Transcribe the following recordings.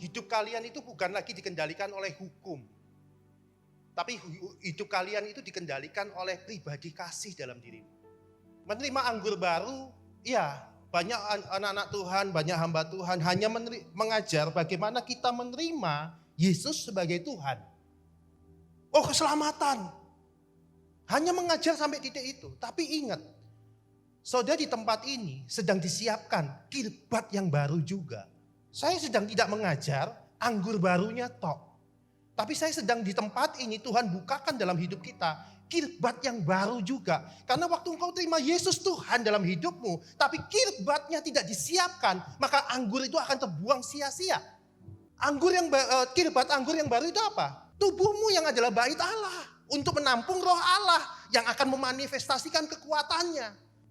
hidup kalian itu bukan lagi dikendalikan oleh hukum. Tapi hidup kalian itu dikendalikan oleh pribadi kasih dalam dirimu. Menerima anggur baru, ya banyak anak-anak Tuhan, banyak hamba Tuhan hanya mengajar bagaimana kita menerima Yesus sebagai Tuhan. Oh, keselamatan. Hanya mengajar sampai titik itu. Tapi ingat, saudara di tempat ini sedang disiapkan kirbat yang baru juga. Saya sedang tidak mengajar anggur barunya tok. Tapi saya sedang di tempat ini Tuhan bukakan dalam hidup kita kirbat yang baru juga. Karena waktu engkau terima Yesus Tuhan dalam hidupmu, tapi kirbatnya tidak disiapkan, maka anggur itu akan terbuang sia-sia. Kirbat anggur yang baru itu apa? Tubuhmu yang adalah bait Allah untuk menampung roh Allah yang akan memanifestasikan kekuatannya.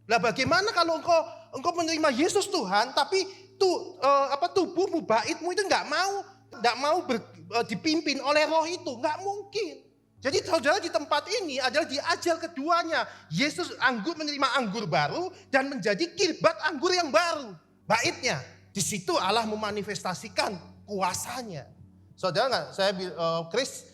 Lah bagaimana kalau engkau menerima Yesus Tuhan, tapi tubuhmu, baitmu itu nggak mau dipimpin oleh roh itu, nggak mungkin. Jadi saudara di tempat ini adalah diajar keduanya. Yesus menerima anggur baru dan menjadi kirbat anggur yang baru. Baitnya, di situ Allah memanifestasikan kuasanya. Saudara nggak? Chris,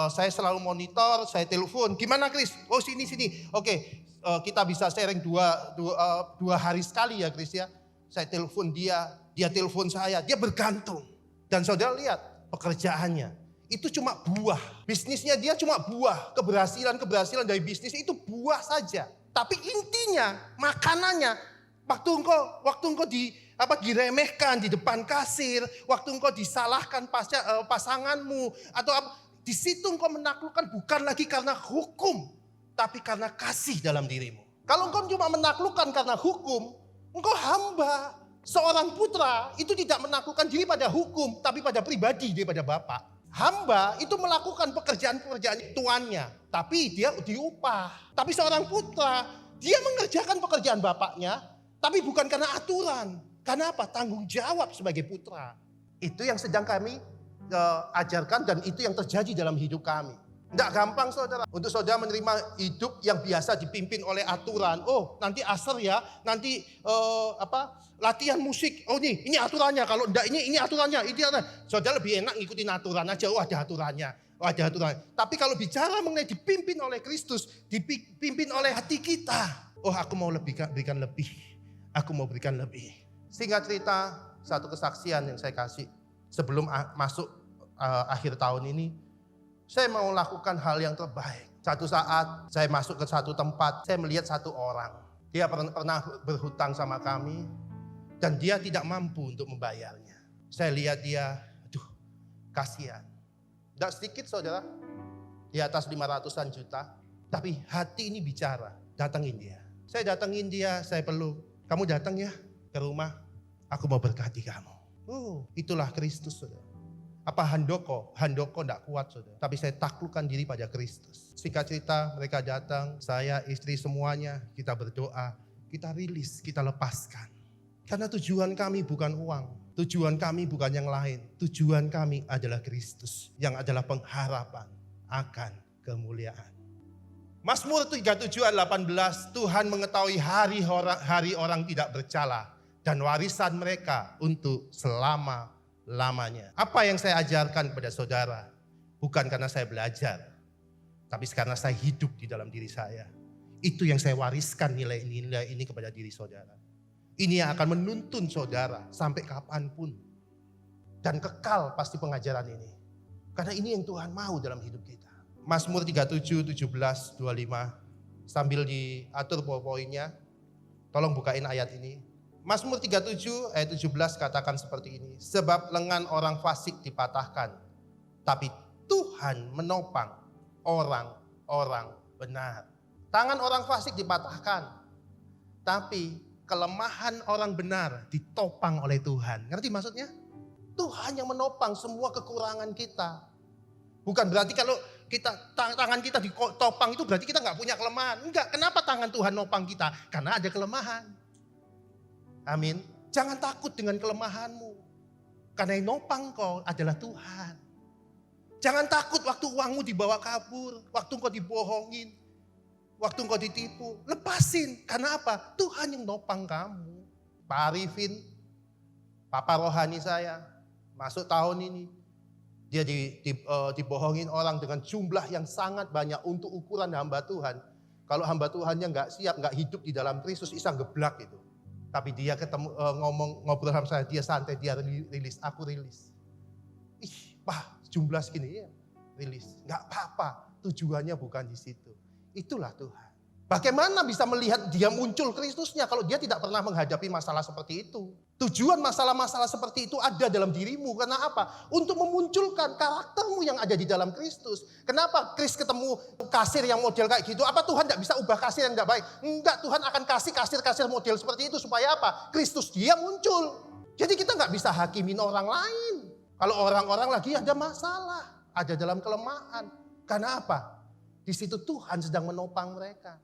saya selalu monitor, saya telepon. Gimana Chris? Oh sini. Oke, kita bisa sharing dua hari sekali ya Chris ya. Saya telepon dia telepon saya, dia bergantung. Dan saudara lihat pekerjaannya, itu cuma buah. Bisnisnya dia cuma buah. Keberhasilan dari bisnis itu buah saja. Tapi intinya, makanannya, waktu engkau diremehkan di depan kasir, waktu engkau disalahkan pasanganmu, atau di situ engkau menaklukkan bukan lagi karena hukum, tapi karena kasih dalam dirimu. Kalau engkau cuma menaklukkan karena hukum, engkau hamba. Seorang putra itu tidak menaklukkan diri pada hukum, tapi pada pribadi daripada Bapa. Hamba itu melakukan pekerjaan-pekerjaan tuannya, tapi dia diupah. Tapi seorang putra, dia mengerjakan pekerjaan bapaknya, tapi bukan karena aturan. Karena apa? Tanggung jawab sebagai putra. Itu yang sedang kami ajarkan dan itu yang terjadi dalam hidup kami. Tidak gampang saudara. Untuk saudara menerima hidup yang biasa dipimpin oleh aturan. Oh nanti asar ya, nanti latihan musik. Oh ini aturannya. Kalau enggak ini aturannya. Saudara lebih enak ngikutin aturan aja. Oh ada aturannya. Tapi kalau bicara mengenai dipimpin oleh Kristus, dipimpin oleh hati kita. Oh aku mau berikan lebih. Aku mau berikan lebih. Singkat cerita, satu kesaksian yang saya kasih. Sebelum masuk akhir tahun ini. Saya mau lakukan hal yang terbaik. Satu saat saya masuk ke satu tempat, saya melihat satu orang. Dia pernah berhutang sama kami dan dia tidak mampu untuk membayarnya. Saya lihat dia, aduh kasihan. Tidak sedikit saudara, di atas 500-an juta. Tapi hati ini bicara, datangin dia. Saya datangin dia, saya peluk. Kamu datang ya ke rumah, aku mau berkati kamu. Itulah Kristus saudara. Apa handoko tidak kuat saudara. Tapi saya taklukkan diri pada Kristus. Singkat cerita mereka datang, saya, istri semuanya, kita berdoa, kita rilis, kita lepaskan. Karena tujuan kami bukan uang, tujuan kami bukan yang lain. Tujuan kami adalah Kristus yang adalah pengharapan akan kemuliaan. Mazmur 37 ayat 18, Tuhan mengetahui hari orang tidak bercela dan warisan mereka untuk selama-lamanya. Apa yang saya ajarkan kepada saudara bukan karena saya belajar, tapi karena saya hidup di dalam diri saya. Itu yang saya wariskan nilai-nilai ini kepada diri saudara. Ini yang akan menuntun saudara sampai kapanpun. Dan kekal pasti pengajaran ini. Karena ini yang Tuhan mau dalam hidup kita. Mazmur 37, 17, 25. Sambil diatur poin-poinnya, tolong bukain ayat ini. Mazmur 37 ayat 17 katakan seperti ini. Sebab lengan orang fasik dipatahkan, tapi Tuhan menopang orang-orang benar. Tangan orang fasik dipatahkan, tapi kelemahan orang benar ditopang oleh Tuhan. Ngerti maksudnya? Tuhan yang menopang semua kekurangan kita. Bukan berarti kalau tangan kita ditopang itu berarti kita nggak punya kelemahan. Enggak, kenapa tangan Tuhan nopang kita? Karena ada kelemahan. Amin. Jangan takut dengan kelemahanmu. Karena yang nopang kau adalah Tuhan. Jangan takut waktu uangmu dibawa kabur, waktu kau dibohongin, waktu kau ditipu. Lepasin. Karena apa? Tuhan yang nopang kamu. Pak Arifin, Papa rohani saya, Masuk tahun ini, dia dibohongin orang dengan jumlah yang sangat banyak untuk ukuran hamba Tuhan. Kalau hamba Tuhannya nggak siap, nggak hidup di dalam Kristus, bisa geblak itu. Tapi dia ketemu ngobrol sama saya, dia santai, dia rilis, aku rilis. Ih, Pak, jumlah segini ya, rilis. Nggak apa-apa, tujuannya bukan di situ. Itulah Tuhan. Bagaimana bisa melihat dia muncul Kristusnya kalau dia tidak pernah menghadapi masalah seperti itu? Tujuan masalah-masalah seperti itu ada dalam dirimu. Karena apa? Untuk memunculkan karaktermu yang ada di dalam Kristus. Kenapa Kris ketemu kasir yang model kayak gitu? Apa Tuhan tidak bisa ubah kasir yang tidak baik? Enggak, Tuhan akan kasih kasir-kasir model seperti itu. Supaya apa? Kristus dia muncul. Jadi kita nggak bisa hakimin orang lain. Kalau orang-orang lagi ada masalah, ada dalam kelemahan. Karena apa? Di situ Tuhan sedang menopang mereka.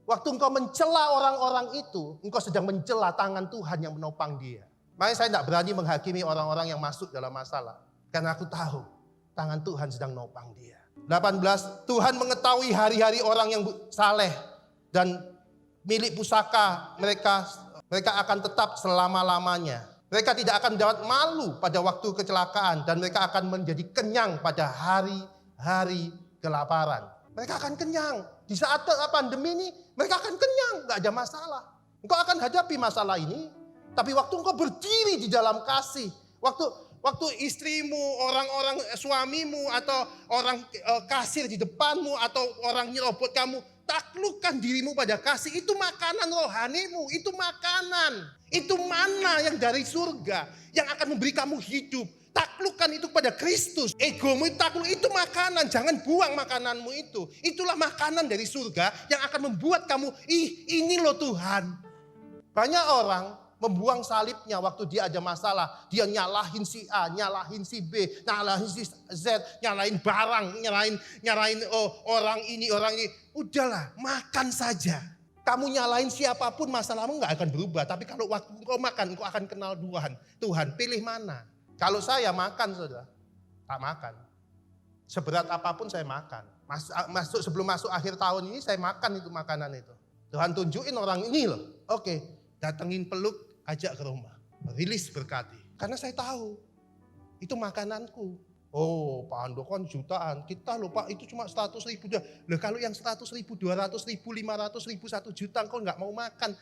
Waktu engkau mencela orang-orang itu, engkau sedang mencela tangan Tuhan yang menopang dia. Makanya saya tidak berani menghakimi orang-orang yang masuk dalam masalah. Karena aku tahu tangan Tuhan sedang menopang dia. 18, Tuhan mengetahui hari-hari orang yang saleh dan milik pusaka mereka akan tetap selama-lamanya. Mereka tidak akan mendapat malu pada waktu kecelakaan dan mereka akan menjadi kenyang pada hari-hari kelaparan. Mereka akan kenyang. Di saat pandemi ini mereka akan kenyang, gak ada masalah. Engkau akan hadapi masalah ini. Tapi waktu engkau berdiri di dalam kasih. Waktu istrimu, orang-orang suamimu atau orang kasir di depanmu atau orang nyerobot kamu. Taklukkan dirimu pada kasih. Itu makanan rohanimu, itu makanan. Itu mana yang dari surga yang akan memberi kamu hidup. Taklukkan itu kepada Kristus. Egomu itu takluk, itu makanan. Jangan buang makananmu itu. Itulah makanan dari surga yang akan membuat kamu, ini loh Tuhan. Banyak orang membuang salibnya waktu dia ada masalah. Dia nyalahin si A, nyalahin si B, nyalahin si Z, nyalahin barang, nyalahin orang ini. Udahlah, makan saja. Kamu nyalahin siapapun masalahmu gak akan berubah. Tapi kalau waktu engkau makan, engkau akan kenal Tuhan. Pilih mana? Kalau saya makan, saudara, tak makan. Seberat apapun saya makan. Sebelum masuk akhir tahun ini saya makan itu makanan itu. Tuhan tunjukin orang ini loh. Oke, datengin peluk, ajak ke rumah. Rilis berkati. Karena saya tahu, itu makananku. Oh, Pak Ando kan jutaan. Kita loh Pak, itu cuma 100 ribu. Loh kalau yang 100 ribu, 200 ribu, 500 ribu, 1 juta, kau nggak mau makan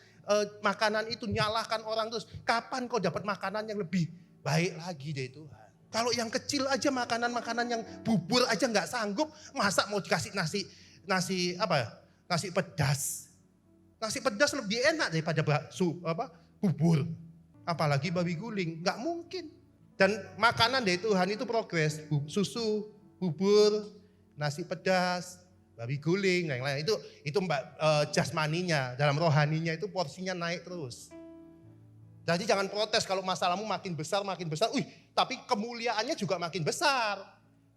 makanan itu, nyalahkan orang terus. Kapan kau dapat makanan yang lebih baik lagi dari Tuhan? Kalau yang kecil aja makanan-makanan yang bubur aja nggak sanggup, masa mau dikasih nasi pedas? Nasi pedas lebih enak daripada bubur. Apalagi babi guling, nggak mungkin. Dan makanan dari Tuhan itu progres, susu, bubur, nasi pedas, babi guling, yang lain itu jasmaninya, dalam rohaninya itu porsinya naik terus. Jadi jangan protes kalau masalahmu makin besar, tapi kemuliaannya juga makin besar.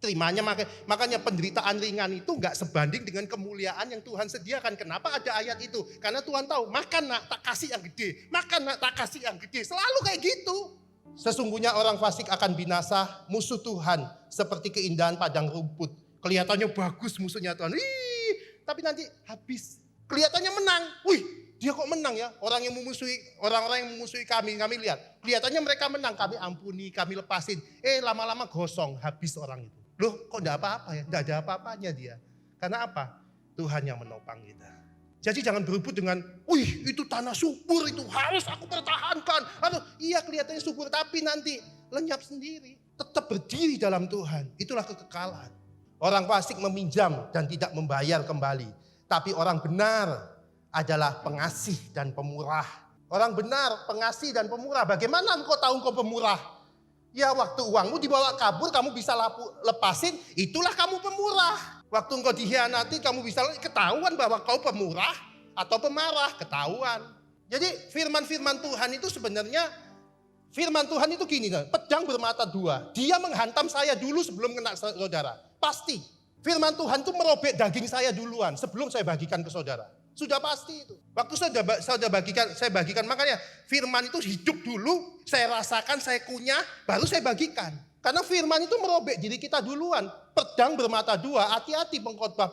Terimanya makanya penderitaan ringan itu enggak sebanding dengan kemuliaan yang Tuhan sediakan. Kenapa ada ayat itu? Karena Tuhan tahu, makan nak tak kasih yang gede, makan nak tak kasih yang gede. Selalu kayak gitu. Sesungguhnya orang fasik akan binasa, musuh Tuhan seperti keindahan padang rumput. Kelihatannya bagus musuhnya Tuhan, tapi nanti habis. Kelihatannya menang, dia kok menang ya? Orang-orang yang memusuhi kami lihat. Kelihatannya mereka menang, kami ampuni, kami lepasin. Lama-lama gosong, habis orang itu. Loh kok enggak apa-apa ya? Enggak ada apa-apanya dia. Karena apa? Tuhan yang menopang kita. Jadi jangan berebut dengan, itu tanah subur, itu harus aku pertahankan. Iya kelihatannya subur, tapi nanti lenyap sendiri. Tetap berdiri dalam Tuhan, itulah kekekalan. Orang fasik meminjam dan tidak membayar kembali. Tapi orang benar adalah pengasih dan pemurah. Orang benar, pengasih dan pemurah. Bagaimana engkau tahu engkau pemurah? Ya waktu uangmu dibawa kabur, kamu bisa lepasin, itulah kamu pemurah. Waktu engkau dikhianati, kamu bisa ketahuan bahwa kau pemurah atau pemarah, ketahuan. Jadi firman-firman Tuhan itu sebenarnya, firman Tuhan itu gini, pedang bermata dua. Dia menghantam saya dulu sebelum kena saudara. Pasti. Firman Tuhan itu merobek daging saya duluan sebelum saya bagikan ke saudara. Sudah pasti itu. Waktu saya bagikan, makanya firman itu hidup dulu, saya rasakan, saya kunyah, baru saya bagikan. Karena firman itu merobek diri kita duluan. Pedang bermata dua, hati-hati pengkhotbah,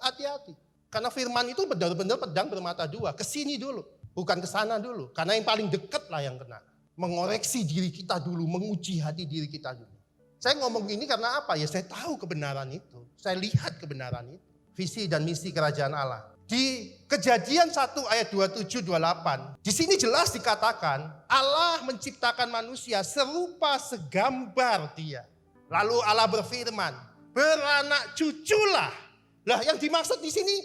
hati-hati. Karena firman itu benar-benar pedang bermata dua, ke sini dulu, bukan ke sana dulu. Karena yang paling dekat lah yang kena. mengoreksi diri kita dulu, menguji hati diri kita dulu. Saya ngomong ini karena apa? Ya saya tahu kebenaran itu. Saya lihat kebenaran itu. Visi dan misi kerajaan Allah. Di Kejadian 1 ayat 27-28. Di sini jelas dikatakan Allah menciptakan manusia serupa segambar dia. Lalu Allah berfirman, beranak cuculah. Lah yang dimaksud di sini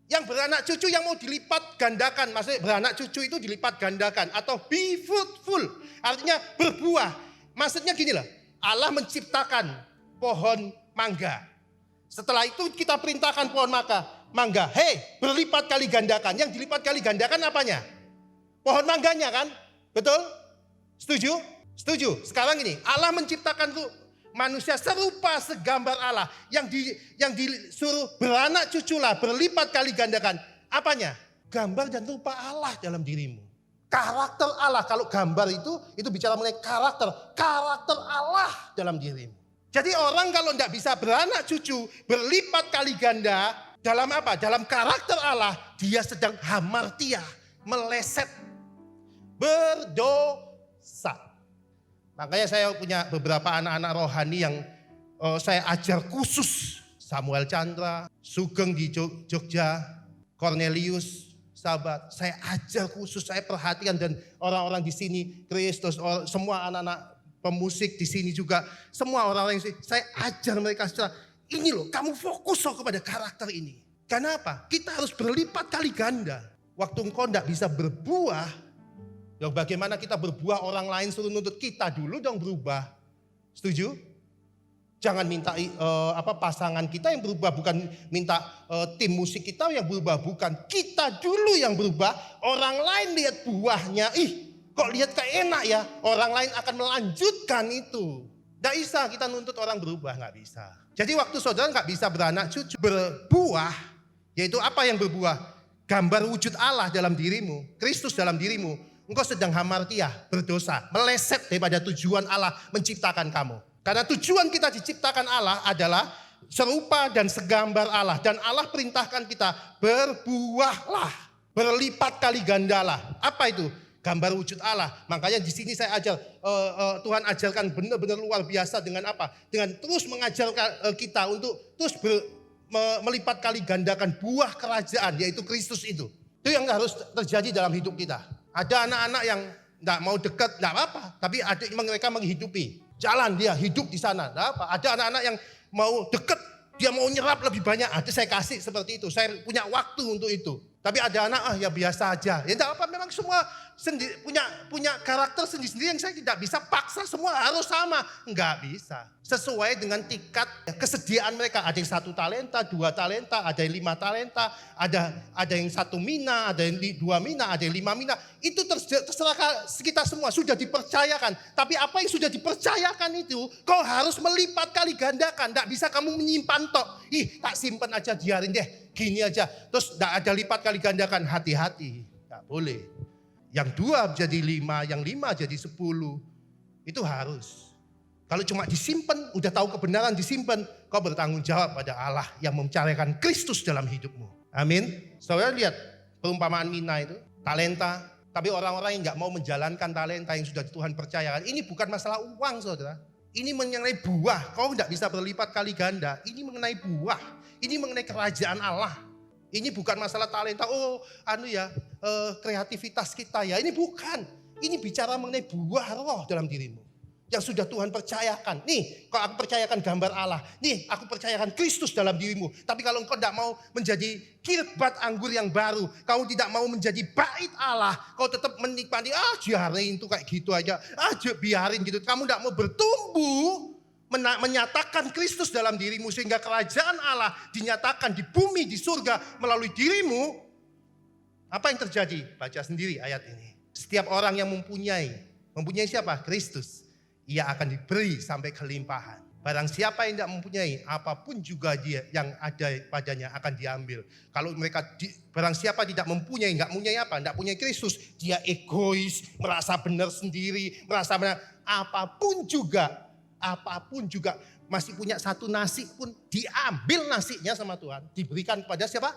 yang beranak cucu yang mau dilipat gandakan. Maksudnya beranak cucu itu dilipat gandakan. Atau be fruitful. Artinya berbuah. Maksudnya gini lah. Allah menciptakan pohon mangga. Setelah itu kita perintahkan pohon mangga. Hei, berlipat kali gandakan. Yang dilipat kali gandakan apanya? Pohon mangganya kan? Betul? Setuju? Setuju. Sekarang ini, Allah menciptakan manusia serupa segambar Allah. Yang disuruh beranak cuculah, berlipat kali gandakan. Apanya? Gambar dan rupa Allah dalam dirimu. Karakter Allah, kalau gambar itu bicara mengenai karakter Allah dalam dirimu. Jadi orang kalau tidak bisa beranak cucu, berlipat kali ganda, dalam apa? Dalam karakter Allah, dia sedang hamartia, meleset, berdosa. Makanya saya punya beberapa anak-anak rohani yang saya ajar khusus. Samuel Chandra, Sugeng di Jogja, Cornelius, sahabat, saya ajar khusus, saya perhatikan dan orang-orang di sini, Kristus, semua anak-anak pemusik di sini juga, semua orang-orang yang saya ajar mereka secara, ini loh, kamu fokus loh kepada karakter ini. Karena apa? Kita harus berlipat kali ganda. Waktu engkau tidak bisa berbuah, ya bagaimana kita berbuah orang lain suruh nuntut kita dulu dong berubah. Setuju? Jangan minta pasangan kita yang berubah, bukan minta tim musik kita yang berubah, bukan. Kita dulu yang berubah, orang lain lihat buahnya, kok lihat kayak enak ya, orang lain akan melanjutkan itu. Nggak bisa kita nuntut orang berubah, nggak bisa. Jadi waktu saudara nggak bisa beranak cucu, berbuah, yaitu apa yang berbuah? Gambar wujud Allah dalam dirimu, Kristus dalam dirimu. Engkau sedang hamartia, berdosa, meleset daripada tujuan Allah menciptakan kamu. Karena tujuan kita diciptakan Allah adalah serupa dan segambar Allah. Dan Allah perintahkan kita berbuahlah, berlipat kali gandalah. Apa itu? Gambar wujud Allah. Makanya di sini saya ajar, Tuhan ajarkan benar-benar luar biasa dengan apa? Dengan terus mengajarkan kita untuk terus melipat kali gandakan buah kerajaan, yaitu Kristus itu. Itu yang harus terjadi dalam hidup kita. Ada anak-anak yang tidak mau dekat, tidak apa-apa. Tapi mereka menghidupi. Jalan dia hidup di sana. Ada anak-anak yang mau dekat, dia mau nyerap lebih banyak. Ada saya kasih seperti itu. Saya punya waktu untuk itu. Tapi ada anak ya biasa aja. Ya enggak apa, memang semua punya karakter sendiri-sendiri yang saya tidak bisa paksa semua harus sama. Enggak bisa. Sesuai dengan tingkat kesediaan mereka. Ada yang 1 talenta, 2 talenta, ada yang 5 talenta, ada yang 1 mina, ada yang 2 mina, ada yang 5 mina. Itu terserah kita semua sudah dipercayakan. Tapi apa yang sudah dipercayakan itu kau harus melipat kali gandakan. Enggak bisa kamu menyimpan tok. Tak simpan aja, biarin deh. Gini aja. Terus enggak ada lipat kali gandakan. Hati-hati. Enggak boleh. Yang 2 jadi 5, yang 5 jadi 10. Itu harus. Kalau cuma disimpan, udah tahu kebenaran disimpan, kau bertanggung jawab pada Allah yang mencarikan Kristus dalam hidupmu. Amin. Saudara lihat perumpamaan mina itu, talenta. Tapi orang-orang yang gak mau menjalankan talenta yang sudah Tuhan percayakan. Ini bukan masalah uang saudara. Ini mengenai buah. Kau gak bisa berlipat kali ganda. Ini mengenai buah. Ini mengenai kerajaan Allah. Ini bukan masalah talenta. Kreativitas kita ya. Ini bukan. Ini bicara mengenai buah roh dalam dirimu. Yang sudah Tuhan percayakan. Nih, kalau aku percayakan gambar Allah. Nih, aku percayakan Kristus dalam dirimu. Tapi kalau engkau tidak mau menjadi kirbat anggur yang baru. Kau tidak mau menjadi bait Allah. Kau tetap menikmati, biarin itu kayak gitu aja. Biarin gitu. Kamu tidak mau bertumbuh. Menyatakan Kristus dalam dirimu. Sehingga kerajaan Allah dinyatakan di bumi, di surga melalui dirimu. Apa yang terjadi? Baca sendiri ayat ini. Setiap orang yang mempunyai siapa? Kristus. Ia akan diberi sampai kelimpahan. Barang siapa yang tidak mempunyai, apapun juga dia yang ada padanya akan diambil. Kalau barang siapa tidak mempunyai, nggak mempunyai apa? Nggak punya Kristus, dia egois, merasa benar sendiri, merasa benar. Apapun juga, masih punya 1 nasi pun diambil nasinya sama Tuhan. Diberikan kepada siapa?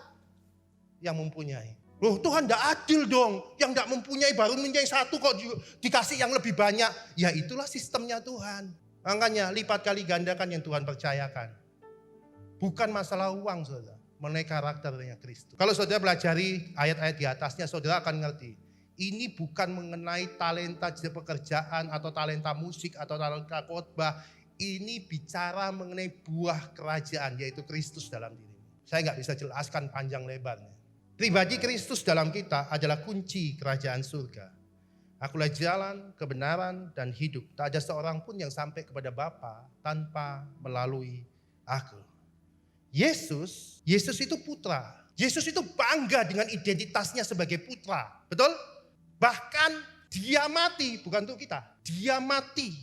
Yang mempunyai. Loh Tuhan tidak adil dong. Yang tidak mempunyai baru mempunyai satu kok dikasih yang lebih banyak. Ya itulah sistemnya Tuhan. Makanya lipat kali gandakan yang Tuhan percayakan. Bukan masalah uang saudara. Mengenai karakternya Kristus. Kalau saudara pelajari ayat-ayat di atasnya, saudara akan ngerti. Ini bukan mengenai talenta pekerjaan atau talenta musik atau talenta khotbah. Ini bicara mengenai buah kerajaan, yaitu Kristus dalam diri. Saya nggak bisa jelaskan panjang lebarnya. Pribadi Kristus dalam kita adalah kunci kerajaan surga. Akulah jalan, kebenaran, dan hidup. Tak ada seorang pun yang sampai kepada Bapa tanpa melalui aku. Yesus itu putra. Yesus itu bangga dengan identitasnya sebagai putra. Betul? Bahkan dia mati, bukan untuk kita. Dia mati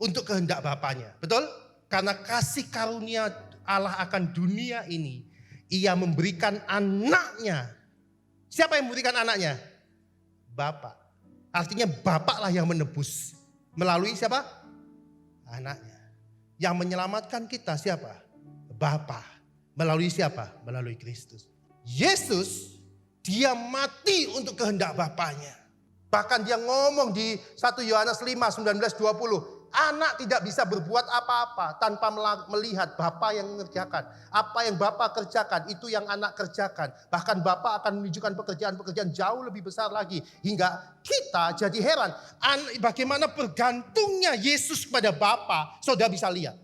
untuk kehendak Bapanya. Betul? Karena kasih karunia Allah akan dunia ini. Ia memberikan anaknya. Siapa yang memberikan anaknya? Bapa. Artinya Bapaklah yang menebus. Melalui siapa? Anaknya. Yang menyelamatkan kita siapa? Bapa. Melalui siapa? Melalui Kristus. Yesus, dia mati untuk kehendak Bapanya. Bahkan dia ngomong di 1 Yohanes 5, 19, 20. Anak tidak bisa berbuat apa-apa tanpa melihat Bapa yang mengerjakan. Apa yang Bapa kerjakan, itu yang anak kerjakan. Bahkan Bapa akan menunjukkan pekerjaan-pekerjaan jauh lebih besar lagi. Hingga kita jadi heran. Bagaimana bergantungnya Yesus kepada Bapa, saudara bisa lihat.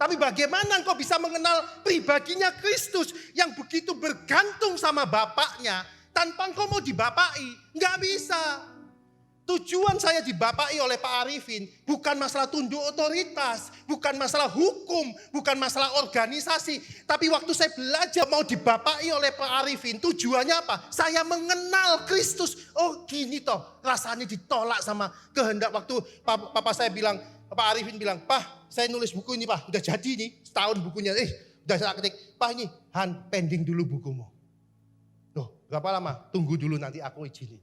Tapi bagaimana engkau bisa mengenal pribadinya Kristus yang begitu bergantung sama Bapaknya tanpa engkau mau dibapai? Enggak bisa. Tujuan saya dibapai oleh Pak Arifin bukan masalah tunduk otoritas, bukan masalah hukum, bukan masalah organisasi. Tapi waktu saya belajar mau dibapai oleh Pak Arifin, tujuannya apa? Saya mengenal Kristus. Oh gini toh, rasanya ditolak sama kehendak. Waktu papa saya bilang, Pak Arifin bilang, "Pak, saya nulis buku ini Pak, udah jadi nih, setahun bukunya. Udah saya ketik, Pak ini, Han pending dulu bukumu." Loh, berapa lama? Tunggu dulu nanti aku izinin.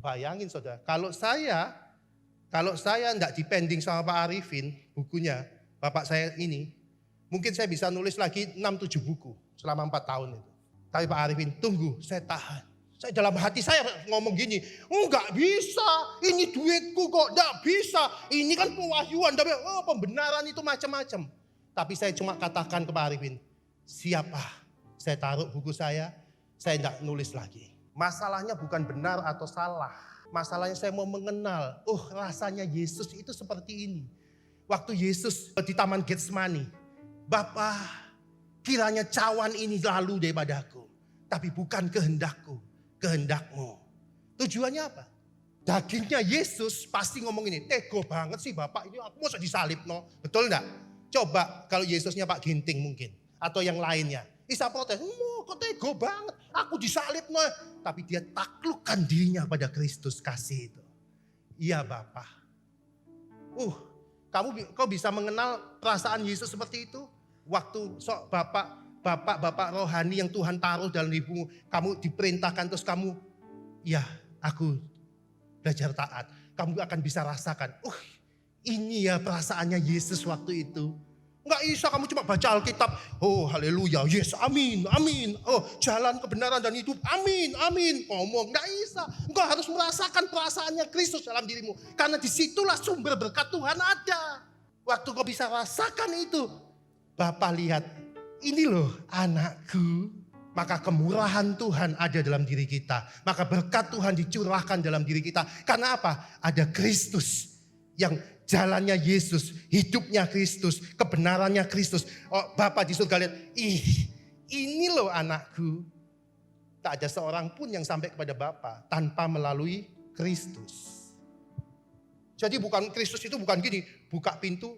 Bayangin saudara, kalau saya enggak dipending sama Pak Arifin bukunya, bapak saya ini, mungkin saya bisa nulis lagi 6-7 buku selama 4 tahun itu. Tapi Pak Arifin, tunggu, saya tahan. Saya dalam hati saya ngomong gini, enggak bisa, ini duitku kok, enggak bisa. Ini kan pewahyuan, pembenaran itu macam-macam. Tapi saya cuma katakan ke Pak Arifin, siapa? Saya taruh buku saya enggak nulis lagi. Masalahnya bukan benar atau salah. Masalahnya saya mau mengenal. Oh rasanya Yesus itu seperti ini. Waktu Yesus di Taman Getsemani. Bapa, kiranya cawan ini lalu daripadaku. Tapi bukan kehendakku, kehendakmu. Tujuannya apa? Dagingnya Yesus pasti ngomong ini. Tego banget sih Bapak, ini aku mau disalib no. Betul enggak? Coba kalau Yesusnya Pak Ginting mungkin. Atau yang lainnya. Isa protes, kok tego banget, aku disalib no. Tapi dia taklukkan dirinya pada Kristus kasih itu. Iya Bapak. Kau bisa mengenal perasaan Yesus seperti itu? Waktu Bapak rohani yang Tuhan taruh dalam dirimu, kamu diperintahkan terus kamu, ya aku belajar taat. Kamu akan bisa rasakan, ini ya perasaannya Yesus waktu itu. Enggak bisa kamu cuma baca Alkitab. Oh haleluya, yes amin, amin. Oh jalan kebenaran dan hidup, amin, amin. Ngomong, enggak bisa. Engkau harus merasakan perasaannya Kristus dalam dirimu. Karena disitulah sumber berkat Tuhan ada. Waktu kau bisa rasakan itu. Bapa lihat, ini loh anakku. Maka kemurahan Tuhan ada dalam diri kita. Maka berkat Tuhan dicurahkan dalam diri kita. Karena apa? Ada Kristus yang jalannya Yesus, hidupnya Kristus, kebenarannya Kristus. Oh, Bapa di surga lihat, ini loh anakku. Tak ada seorang pun yang sampai kepada Bapa tanpa melalui Kristus. Jadi bukan Kristus itu bukan gini, buka pintu,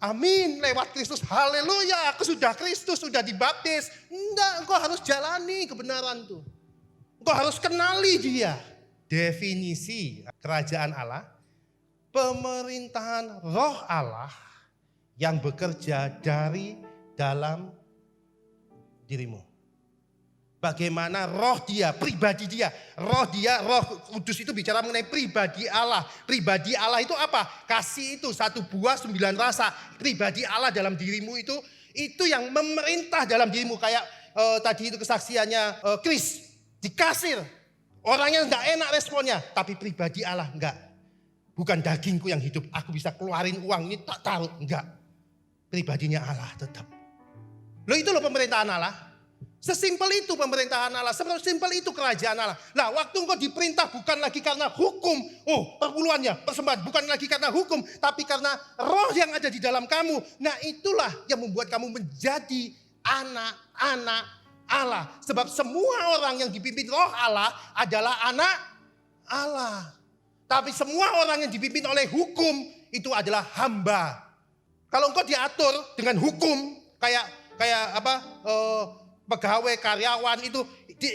amin lewat Kristus, haleluya, aku sudah Kristus, sudah dibaptis. Enggak, engkau harus jalani kebenaran itu. Engkau harus kenali dia. Definisi kerajaan Allah. Pemerintahan roh Allah yang bekerja dari dalam dirimu. Bagaimana roh dia, pribadi dia. Roh kudus itu bicara mengenai pribadi Allah. Pribadi Allah itu apa? Kasih itu 1 buah 9 rasa. Pribadi Allah dalam dirimu itu yang memerintah dalam dirimu. Kayak tadi itu kesaksiannya Chris. di kasir. Orangnya enggak enak responnya, tapi pribadi Allah enggak. Bukan dagingku yang hidup, aku bisa keluarin uang ini tak taruh, enggak. Pribadinya Allah tetap. Loh itu loh pemerintahan Allah. Sesimpel itu pemerintahan Allah, sesimpel itu kerajaan Allah. Nah waktu engkau diperintah bukan lagi karena hukum, perpuluhannya, persembahan bukan lagi karena hukum, tapi karena roh yang ada di dalam kamu. Nah itulah yang membuat kamu menjadi anak-anak Allah. Sebab semua orang yang dipimpin roh Allah adalah anak Allah. Tapi semua orang yang dipimpin oleh hukum itu adalah hamba. Kalau engkau diatur dengan hukum kayak pegawai, karyawan itu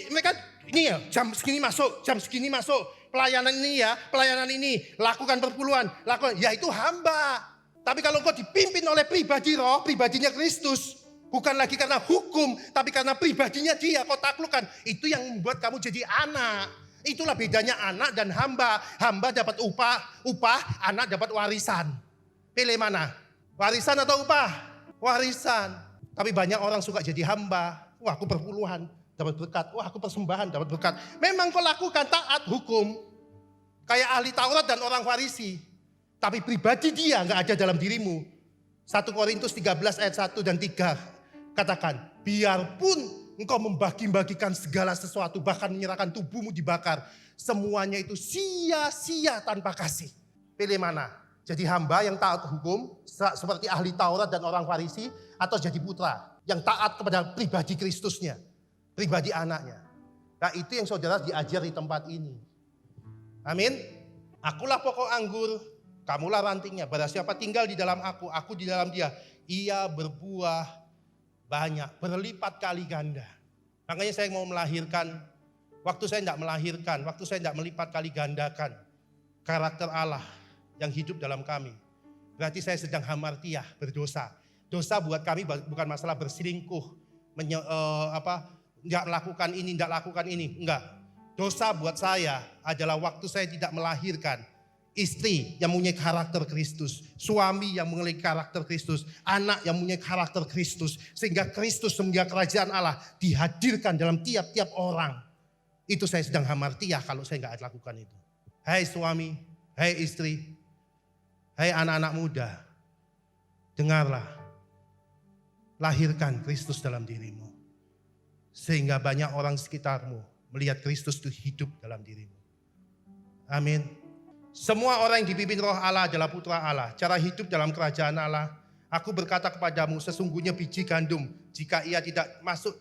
mereka ini ya jam segini masuk, pelayanan ini, lakukan perpuluhan, ya itu hamba. Tapi kalau engkau dipimpin oleh pribadi roh, pribadinya Kristus, bukan lagi karena hukum, tapi karena pribadinya dia, kau taklukkan. Itu yang membuat kamu jadi anak. Itulah bedanya anak dan hamba. Hamba dapat upah, anak dapat warisan. Pilih mana? Warisan atau upah? Warisan. Tapi banyak orang suka jadi hamba. Wah aku perpuluhan, dapat berkat. Wah aku persembahan, dapat berkat. Memang kau lakukan taat hukum. Kayak ahli Taurat dan orang Farisi. Tapi pribadi dia gak ada dalam dirimu. 1 Korintus 13 ayat 1 dan 3. Katakan, biarpun engkau membagi-bagikan segala sesuatu, bahkan menyerahkan tubuhmu dibakar, semuanya itu sia-sia tanpa kasih. Pilih mana? Jadi hamba yang taat hukum, seperti ahli Taurat dan orang Farisi, atau jadi putra yang taat kepada pribadi Kristusnya, pribadi anaknya. Nah itu yang saudara diajar di tempat ini. Amin. Akulah pokok anggur, kamulah rantingnya. Barang siapa tinggal di dalam aku di dalam dia, ia berbuah banyak, berlipat kali ganda. Makanya saya mau melahirkan, waktu saya tidak melahirkan, waktu saya tidak melipat kali gandakan karakter Allah yang hidup dalam kami. Berarti saya sedang hamartiah, berdosa. Dosa buat kami bukan masalah berselingkuh, tidak lakukan ini, tidak lakukan ini. Enggak. Dosa buat saya adalah waktu saya tidak melahirkan istri yang mempunyai karakter Kristus, suami yang memiliki karakter Kristus, anak yang mempunyai karakter Kristus, sehingga Kristus sehingga kerajaan Allah dihadirkan dalam tiap-tiap orang. Itu saya sedang hamartiah kalau saya nggak lakukan itu. Hai suami, hai istri, hai anak-anak muda, dengarlah, lahirkan Kristus dalam dirimu, sehingga banyak orang sekitarmu melihat Kristus itu hidup dalam dirimu. Amin. Semua orang yang dipimpin roh Allah adalah putra Allah. Cara hidup dalam kerajaan Allah. Aku berkata kepadamu, sesungguhnya biji gandum, jika ia tidak masuk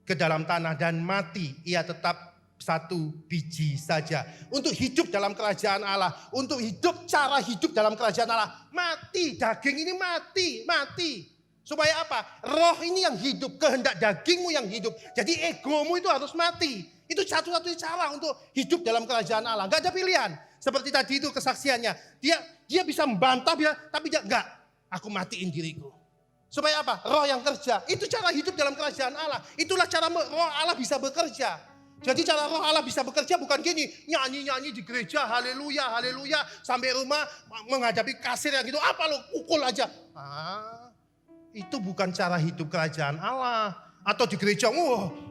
ke dalam tanah dan mati, ia tetap satu biji saja. Untuk hidup dalam kerajaan Allah, untuk hidup cara hidup dalam kerajaan Allah, mati, daging ini mati. Supaya apa? Roh ini yang hidup, kehendak dagingmu yang hidup. Jadi egomu itu harus mati. Itu satu-satunya cara untuk hidup dalam kerajaan Allah. Gak ada pilihan. Seperti tadi itu kesaksiannya. Dia bisa membantah, tapi dia enggak. Aku matiin diriku. Supaya apa? Roh yang kerja. Itu cara hidup dalam kerajaan Allah. Itulah cara roh Allah bisa bekerja. Jadi cara roh Allah bisa bekerja bukan gini. Nyanyi-nyanyi di gereja. Haleluya, haleluya. Sampai rumah menghadapi kasir yang gitu. Apa lo? Pukul aja. Itu bukan cara hidup kerajaan Allah. Atau di gereja,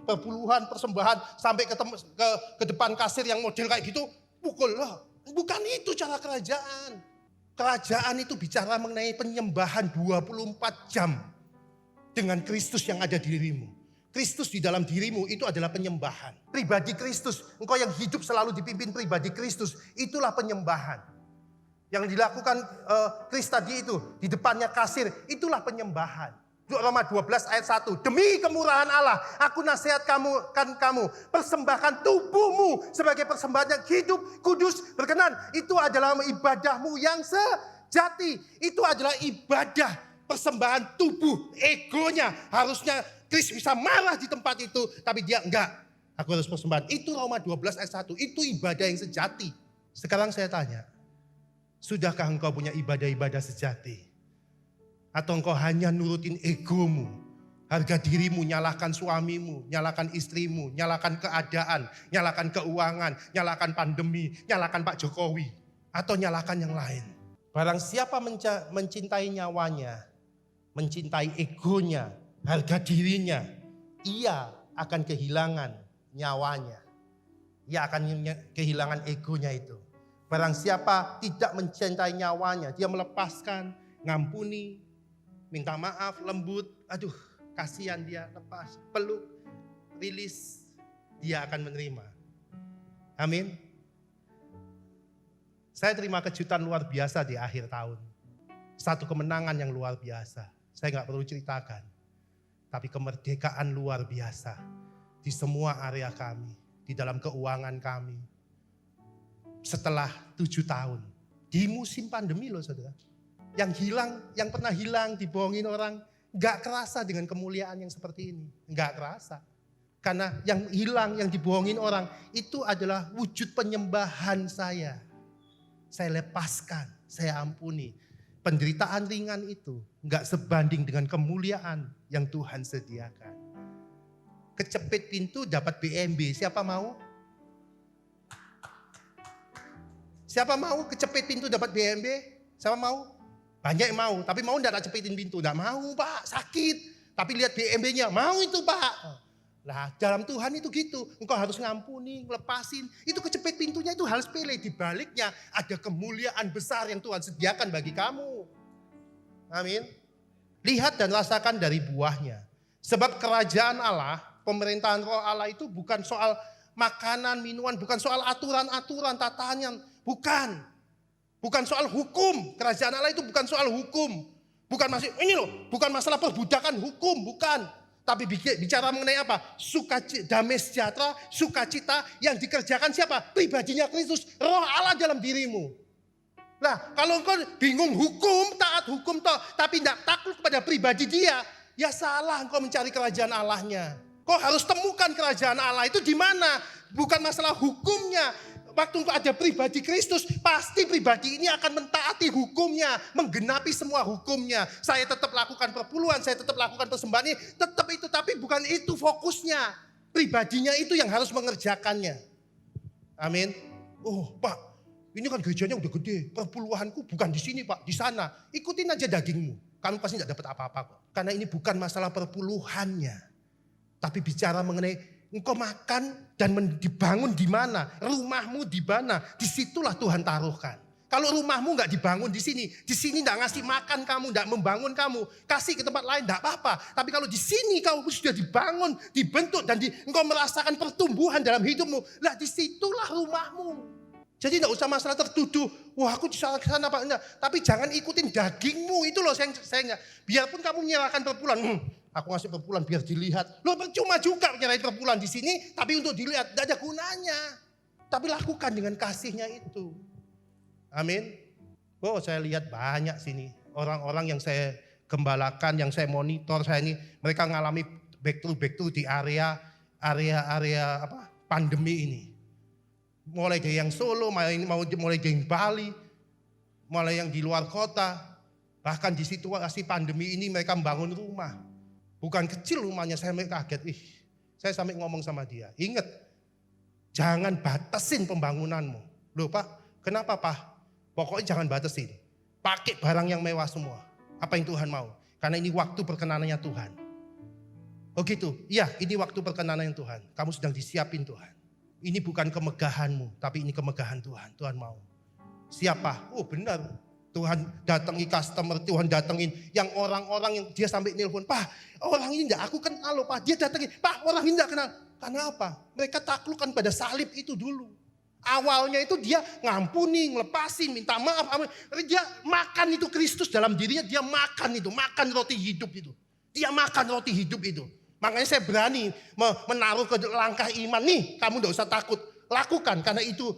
perpuluhan, persembahan. Sampai ke depan kasir yang model kayak gitu. Pukul lah. Bukan itu cara kerajaan. Kerajaan itu bicara mengenai penyembahan 24 jam. Dengan Kristus yang ada di dirimu. Kristus di dalam dirimu itu adalah penyembahan. Pribadi Kristus, engkau yang hidup selalu dipimpin pribadi Kristus. Itulah penyembahan. Yang dilakukan Kris tadi itu, di depannya kasir, itulah penyembahan. Roma 12 ayat 1. Demi kemurahan Allah, aku nasihat kamu, persembahkan tubuhmu sebagai persembahan yang hidup, kudus, berkenan. Itu adalah ibadahmu yang sejati. Itu adalah ibadah persembahan tubuh, egonya. Harusnya Kris bisa marah di tempat itu, tapi dia enggak. Aku harus persembahan. Itu Roma 12 ayat 1. Itu ibadah yang sejati. Sekarang saya tanya, sudahkah engkau punya ibadah-ibadah sejati? Atau engkau hanya nurutin egomu, harga dirimu, nyalakan suamimu, nyalakan istrimu, nyalakan keadaan, nyalakan keuangan, nyalakan pandemi, nyalakan Pak Jokowi, atau nyalakan yang lain. Barang siapa mencintai nyawanya, mencintai egonya, harga dirinya, ia akan kehilangan nyawanya. Ia akan kehilangan egonya itu. Barang siapa tidak mencintai nyawanya, dia melepaskan, ngampuni, minta maaf, lembut. Aduh, kasihan dia, lepas, peluk, rilis, dia akan menerima. Amin. Saya terima kejutan luar biasa di akhir tahun. Satu kemenangan yang luar biasa. Saya nggak perlu ceritakan. Tapi kemerdekaan luar biasa. Di semua area kami. Di dalam keuangan kami. Setelah 7 tahun. Di musim pandemi loh saudara. Yang hilang, yang pernah hilang, dibohongin orang. Nggak kerasa dengan kemuliaan yang seperti ini. Nggak kerasa. Karena yang hilang, yang dibohongin orang. Itu adalah wujud penyembahan saya. Saya lepaskan, saya ampuni. Penderitaan ringan itu nggak sebanding dengan kemuliaan yang Tuhan sediakan. Kecepit pintu dapat BMB, siapa mau? Siapa mau kecepit pintu dapat BMB? Siapa mau? Banyak yang mau, tapi mau enggak cepitin pintu? Enggak mau Pak, sakit. Tapi lihat BMB-nya, mau itu Pak. Lah dalam Tuhan itu gitu, engkau harus ngampuni, lepasin. Itu kecepit pintunya itu hal sepele. Di baliknya ada kemuliaan besar yang Tuhan sediakan bagi kamu. Amin. Lihat dan rasakan dari buahnya. Sebab kerajaan Allah, pemerintahan roh Allah itu bukan soal makanan, minuman, bukan soal aturan-aturan, tatanan. Bukan. Bukan soal hukum. Kerajaan Allah itu bukan soal hukum. Bukan bukan masalah perbudakan hukum, bukan. Tapi bicara mengenai apa? Sukacita, damai sejahtera, sukacita yang dikerjakan siapa? Pribadinya Kristus, roh Allah dalam dirimu. Nah, kalau engkau bingung hukum, taat hukum toh, tapi tidak takluk kepada pribadi dia, ya salah engkau mencari kerajaan Allahnya. Kau harus temukan kerajaan Allah itu di mana? Bukan masalah hukumnya. Waktu engkau ada pribadi Kristus, pasti pribadi ini akan mentaati hukumnya, menggenapi semua hukumnya. Saya tetap lakukan perpuluhan, saya tetap lakukan persembahan ini, tetap itu, tapi bukan itu fokusnya. Pribadinya itu yang harus mengerjakannya. Amin. Oh Pak, ini kan gerejanya udah gede, perpuluhanku bukan di sini Pak, di sana. Ikutin aja dagingmu, kamu pasti tidak dapat apa-apa kok. Karena ini bukan masalah perpuluhannya, tapi bicara mengenai engkau makan dan dibangun di mana? Rumahmu di mana? Disitulah Tuhan taruhkan. Kalau rumahmu nggak dibangun di sini nggak ngasih makan kamu, nggak membangun kamu, kasih ke tempat lain nggak apa-apa. Tapi kalau di sini kamu sudah dibangun, dibentuk dan engkau merasakan pertumbuhan dalam hidupmu, lah disitulah rumahmu. Jadi nggak usah masalah tertuduh, wah aku di sana apa enggak. Tapi jangan ikutin dagingmu itu loh saya enggak. Biarpun kamu menyerahkan perpuluhan, aku ngasih perpuluhan biar dilihat. Loh percuma juga menyerahin perpuluhan di sini, tapi untuk dilihat tidak ada gunanya. Tapi lakukan dengan kasihnya itu. Amin. Oh saya lihat banyak sini orang-orang yang saya gembalakan, yang saya monitor, saya ini mereka mengalami back to di area apa pandemi ini. Mulai dari yang Solo, mulai dari yang Bali, mulai yang di luar kota. Bahkan di situasi pandemi ini mereka membangun rumah. Bukan kecil rumahnya, saya kaget. Saya sampai ngomong sama dia, ingat, jangan batasin pembangunanmu. Loh Pak, kenapa Pak? Pokoknya jangan batasin. Pakai barang yang mewah semua. Apa yang Tuhan mau. Karena ini waktu perkenanannya Tuhan. Oh gitu, iya ini waktu perkenanannya Tuhan. Kamu sedang disiapin Tuhan. Ini bukan kemegahanmu, tapi ini kemegahan Tuhan. Tuhan mau. Siapa? Oh benar. Tuhan datangi customer, Tuhan datengin yang orang-orang yang dia sampai nelpon. Pak, orang ini enggak aku kenal loh Pak. Dia datengin, Pak orang ini enggak kenal. Karena apa? Mereka taklukkan pada salib itu dulu. Awalnya itu dia ngampuni, ngelepasin, minta maaf. Dia makan itu Kristus dalam dirinya, dia makan itu. Makan roti hidup itu. Dia makan roti hidup itu. Makanya saya berani menaruh ke langkah iman. Nih kamu enggak usah takut. Lakukan karena itu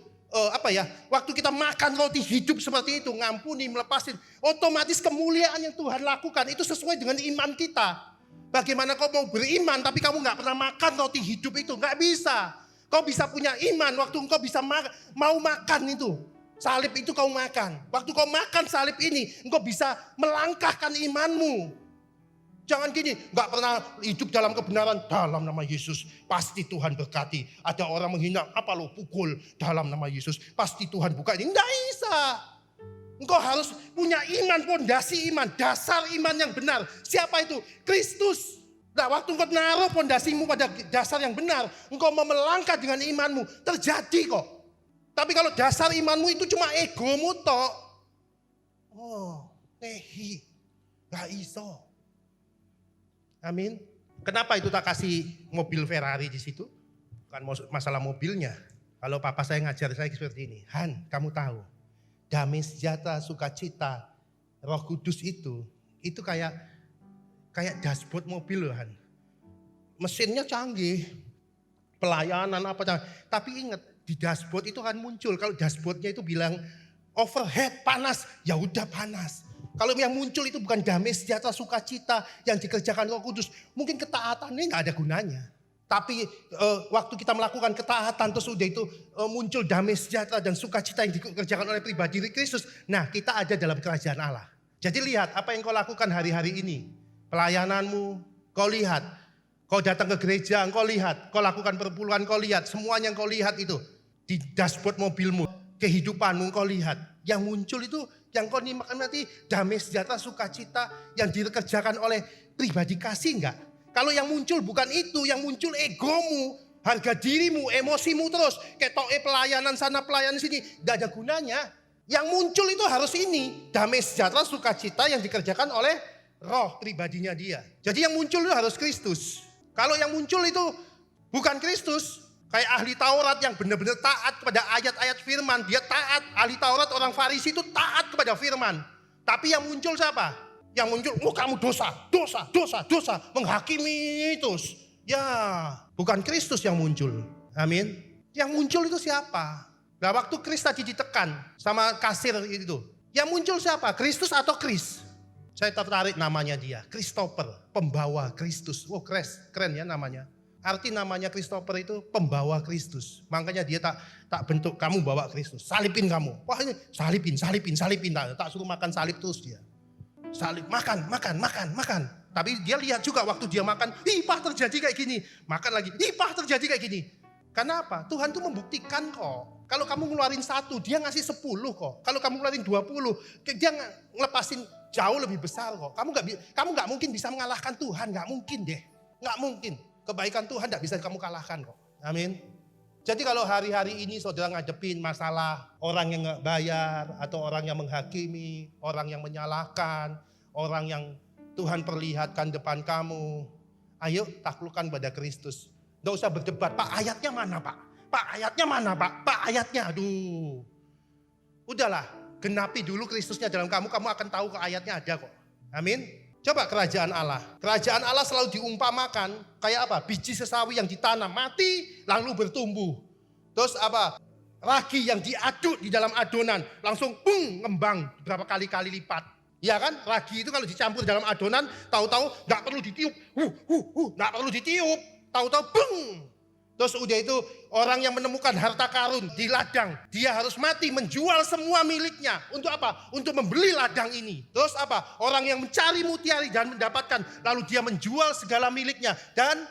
waktu kita makan roti hidup seperti itu, ngampuni, melepasin, otomatis kemuliaan yang Tuhan lakukan itu sesuai dengan iman kita. Bagaimana kau mau beriman tapi kamu nggak pernah makan roti hidup itu? Nggak bisa. Kau bisa punya iman waktu kau bisa mau makan itu. Salib itu kau makan. Waktu kau makan salib ini, engkau bisa melangkahkan imanmu. Jangan gini, gak pernah hidup dalam kebenaran, dalam nama Yesus pasti Tuhan berkati. Ada orang menghina, apa lo pukul, dalam nama Yesus pasti Tuhan buka ini. Nggak bisa. Engkau harus punya iman, pondasi iman, dasar iman yang benar. Siapa itu? Kristus. Nah, waktu engkau naruh pondasimu pada dasar yang benar, engkau mau melangkah dengan imanmu, terjadi kok. Tapi kalau dasar imanmu itu cuma egomu tok, nehi, gak iso. Amin. Kenapa itu tak kasih mobil Ferrari di situ? Bukan masalah mobilnya. Kalau papa saya ngajar saya seperti ini, Han, kamu tahu, damai sejahtera, sukacita, Roh Kudus itu kayak dashboard mobil loh, Han. Mesinnya canggih, pelayanan apa canggih. Tapi ingat, di dashboard itu kan muncul. Kalau dashboardnya itu bilang overhead panas, ya udah panas. Kalau yang muncul itu bukan damai sejahtera, sukacita yang dikerjakan Roh Kudus, mungkin ketaatannya nggak ada gunanya. Tapi waktu kita melakukan ketaatan terus udah itu muncul damai sejahtera dan sukacita yang dikerjakan oleh pribadi Kristus. Nah, kita ada dalam kerajaan Allah. Jadi lihat apa yang kau lakukan hari-hari ini. Pelayananmu, kau lihat. Kau datang ke gereja, kau lihat. Kau lakukan perpuluhan, kau lihat. Semuanya yang kau lihat itu. Di dashboard mobilmu, kehidupanmu kau lihat. Yang muncul itu, yang kau nikmatkan nanti damai sejahtera, sukacita yang dikerjakan oleh pribadi kasih enggak? Kalau yang muncul bukan itu, yang muncul egomu, harga dirimu, emosimu terus. Ketoke pelayanan sana, pelayanan sini, enggak ada gunanya. Yang muncul itu harus ini, damai sejahtera, sukacita yang dikerjakan oleh roh pribadinya dia. Jadi yang muncul itu harus Kristus. Kalau yang muncul itu bukan Kristus, kayak ahli Taurat yang benar-benar taat kepada ayat-ayat firman. Dia taat, ahli Taurat orang Farisi itu taat kepada firman. Tapi yang muncul siapa? Yang muncul, kamu dosa, menghakimi terus. Ya, bukan Kristus yang muncul. Amin. Yang muncul itu siapa? Nah, waktu Kris tadi ditekan sama kasir itu, yang muncul siapa? Kristus atau Kris? Saya tertarik namanya dia, Christopher, pembawa Kristus. Keren ya namanya. Arti namanya Christopher itu pembawa Kristus. Makanya dia tak bentuk kamu bawa Kristus, salibin kamu. Wah ini salibin. Tak suruh makan salib terus dia. Salib, makan. Tapi dia lihat juga waktu dia makan, terjadi kayak gini. Makan lagi, terjadi kayak gini. Kenapa? Tuhan tuh membuktikan kok. Kalau kamu ngeluarin 1, dia ngasih 10 kok. Kalau kamu ngeluarin 20, dia ngelepasin jauh lebih besar kok. Kamu nggak mungkin bisa mengalahkan Tuhan, nggak mungkin deh. Nggak mungkin. Kebaikan Tuhan nggak bisa kamu kalahkan kok. Amin. Jadi kalau hari-hari ini saudara ngadepin masalah orang yang nggak bayar, atau orang yang menghakimi, orang yang menyalahkan, orang yang Tuhan perlihatkan depan kamu, ayo taklukkan pada Kristus. Nggak usah berdebat, Pak ayatnya mana Pak? Pak ayatnya mana Pak? Pak ayatnya, aduh. Udahlah, genapi dulu Kristusnya dalam kamu akan tahu ke ayatnya ada kok. Amin. Coba kerajaan Allah. Kerajaan Allah selalu diumpamakan kayak apa? Biji sesawi yang ditanam, mati lalu bertumbuh. Terus apa? Ragi yang diaduk di dalam adonan, langsung ngembang berapa kali-kali lipat. Ya kan? Ragi itu kalau dicampur dalam adonan, tahu-tahu nggak perlu ditiup. Nggak perlu ditiup. Tahu-tahu Terus udah itu orang yang menemukan harta karun di ladang, dia harus mati menjual semua miliknya. Untuk apa? Untuk membeli ladang ini. Terus apa? Orang yang mencari mutiara dan mendapatkan, lalu dia menjual segala miliknya dan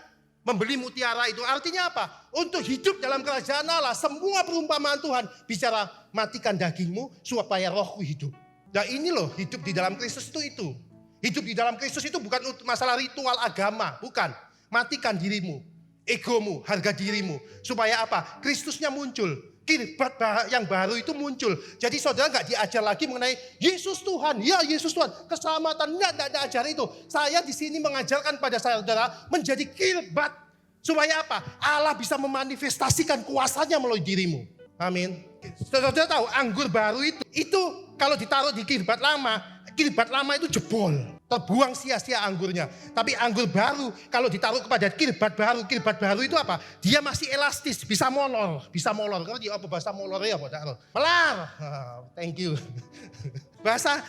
membeli mutiara itu. Artinya apa? Untuk hidup dalam kerajaan Allah, semua perumpamaan Tuhan bicara matikan dagingmu supaya rohku hidup. Nah ini loh hidup di dalam Kristus itu. Hidup di dalam Kristus itu bukan masalah ritual agama, bukan. Matikan dirimu, egomu, harga dirimu. Supaya apa? Kristusnya muncul. Kirbat yang baru itu muncul. Jadi saudara gak diajar lagi mengenai Yesus Tuhan. Ya Yesus Tuhan. Keselamatan. Enggak ajar itu. Saya di sini mengajarkan pada saudara menjadi kirbat. Supaya apa? Allah bisa memanifestasikan kuasanya melalui dirimu. Amin. Saudara tahu anggur baru itu kalau ditaruh di kirbat lama itu jebol. Terbuang sia-sia anggurnya. Tapi anggur baru kalau ditaruh kepada kirbat baru itu apa? Dia masih elastis, bisa molor. Ngerti apa bahasa molornya apa? Melar. Thank you. Bahasa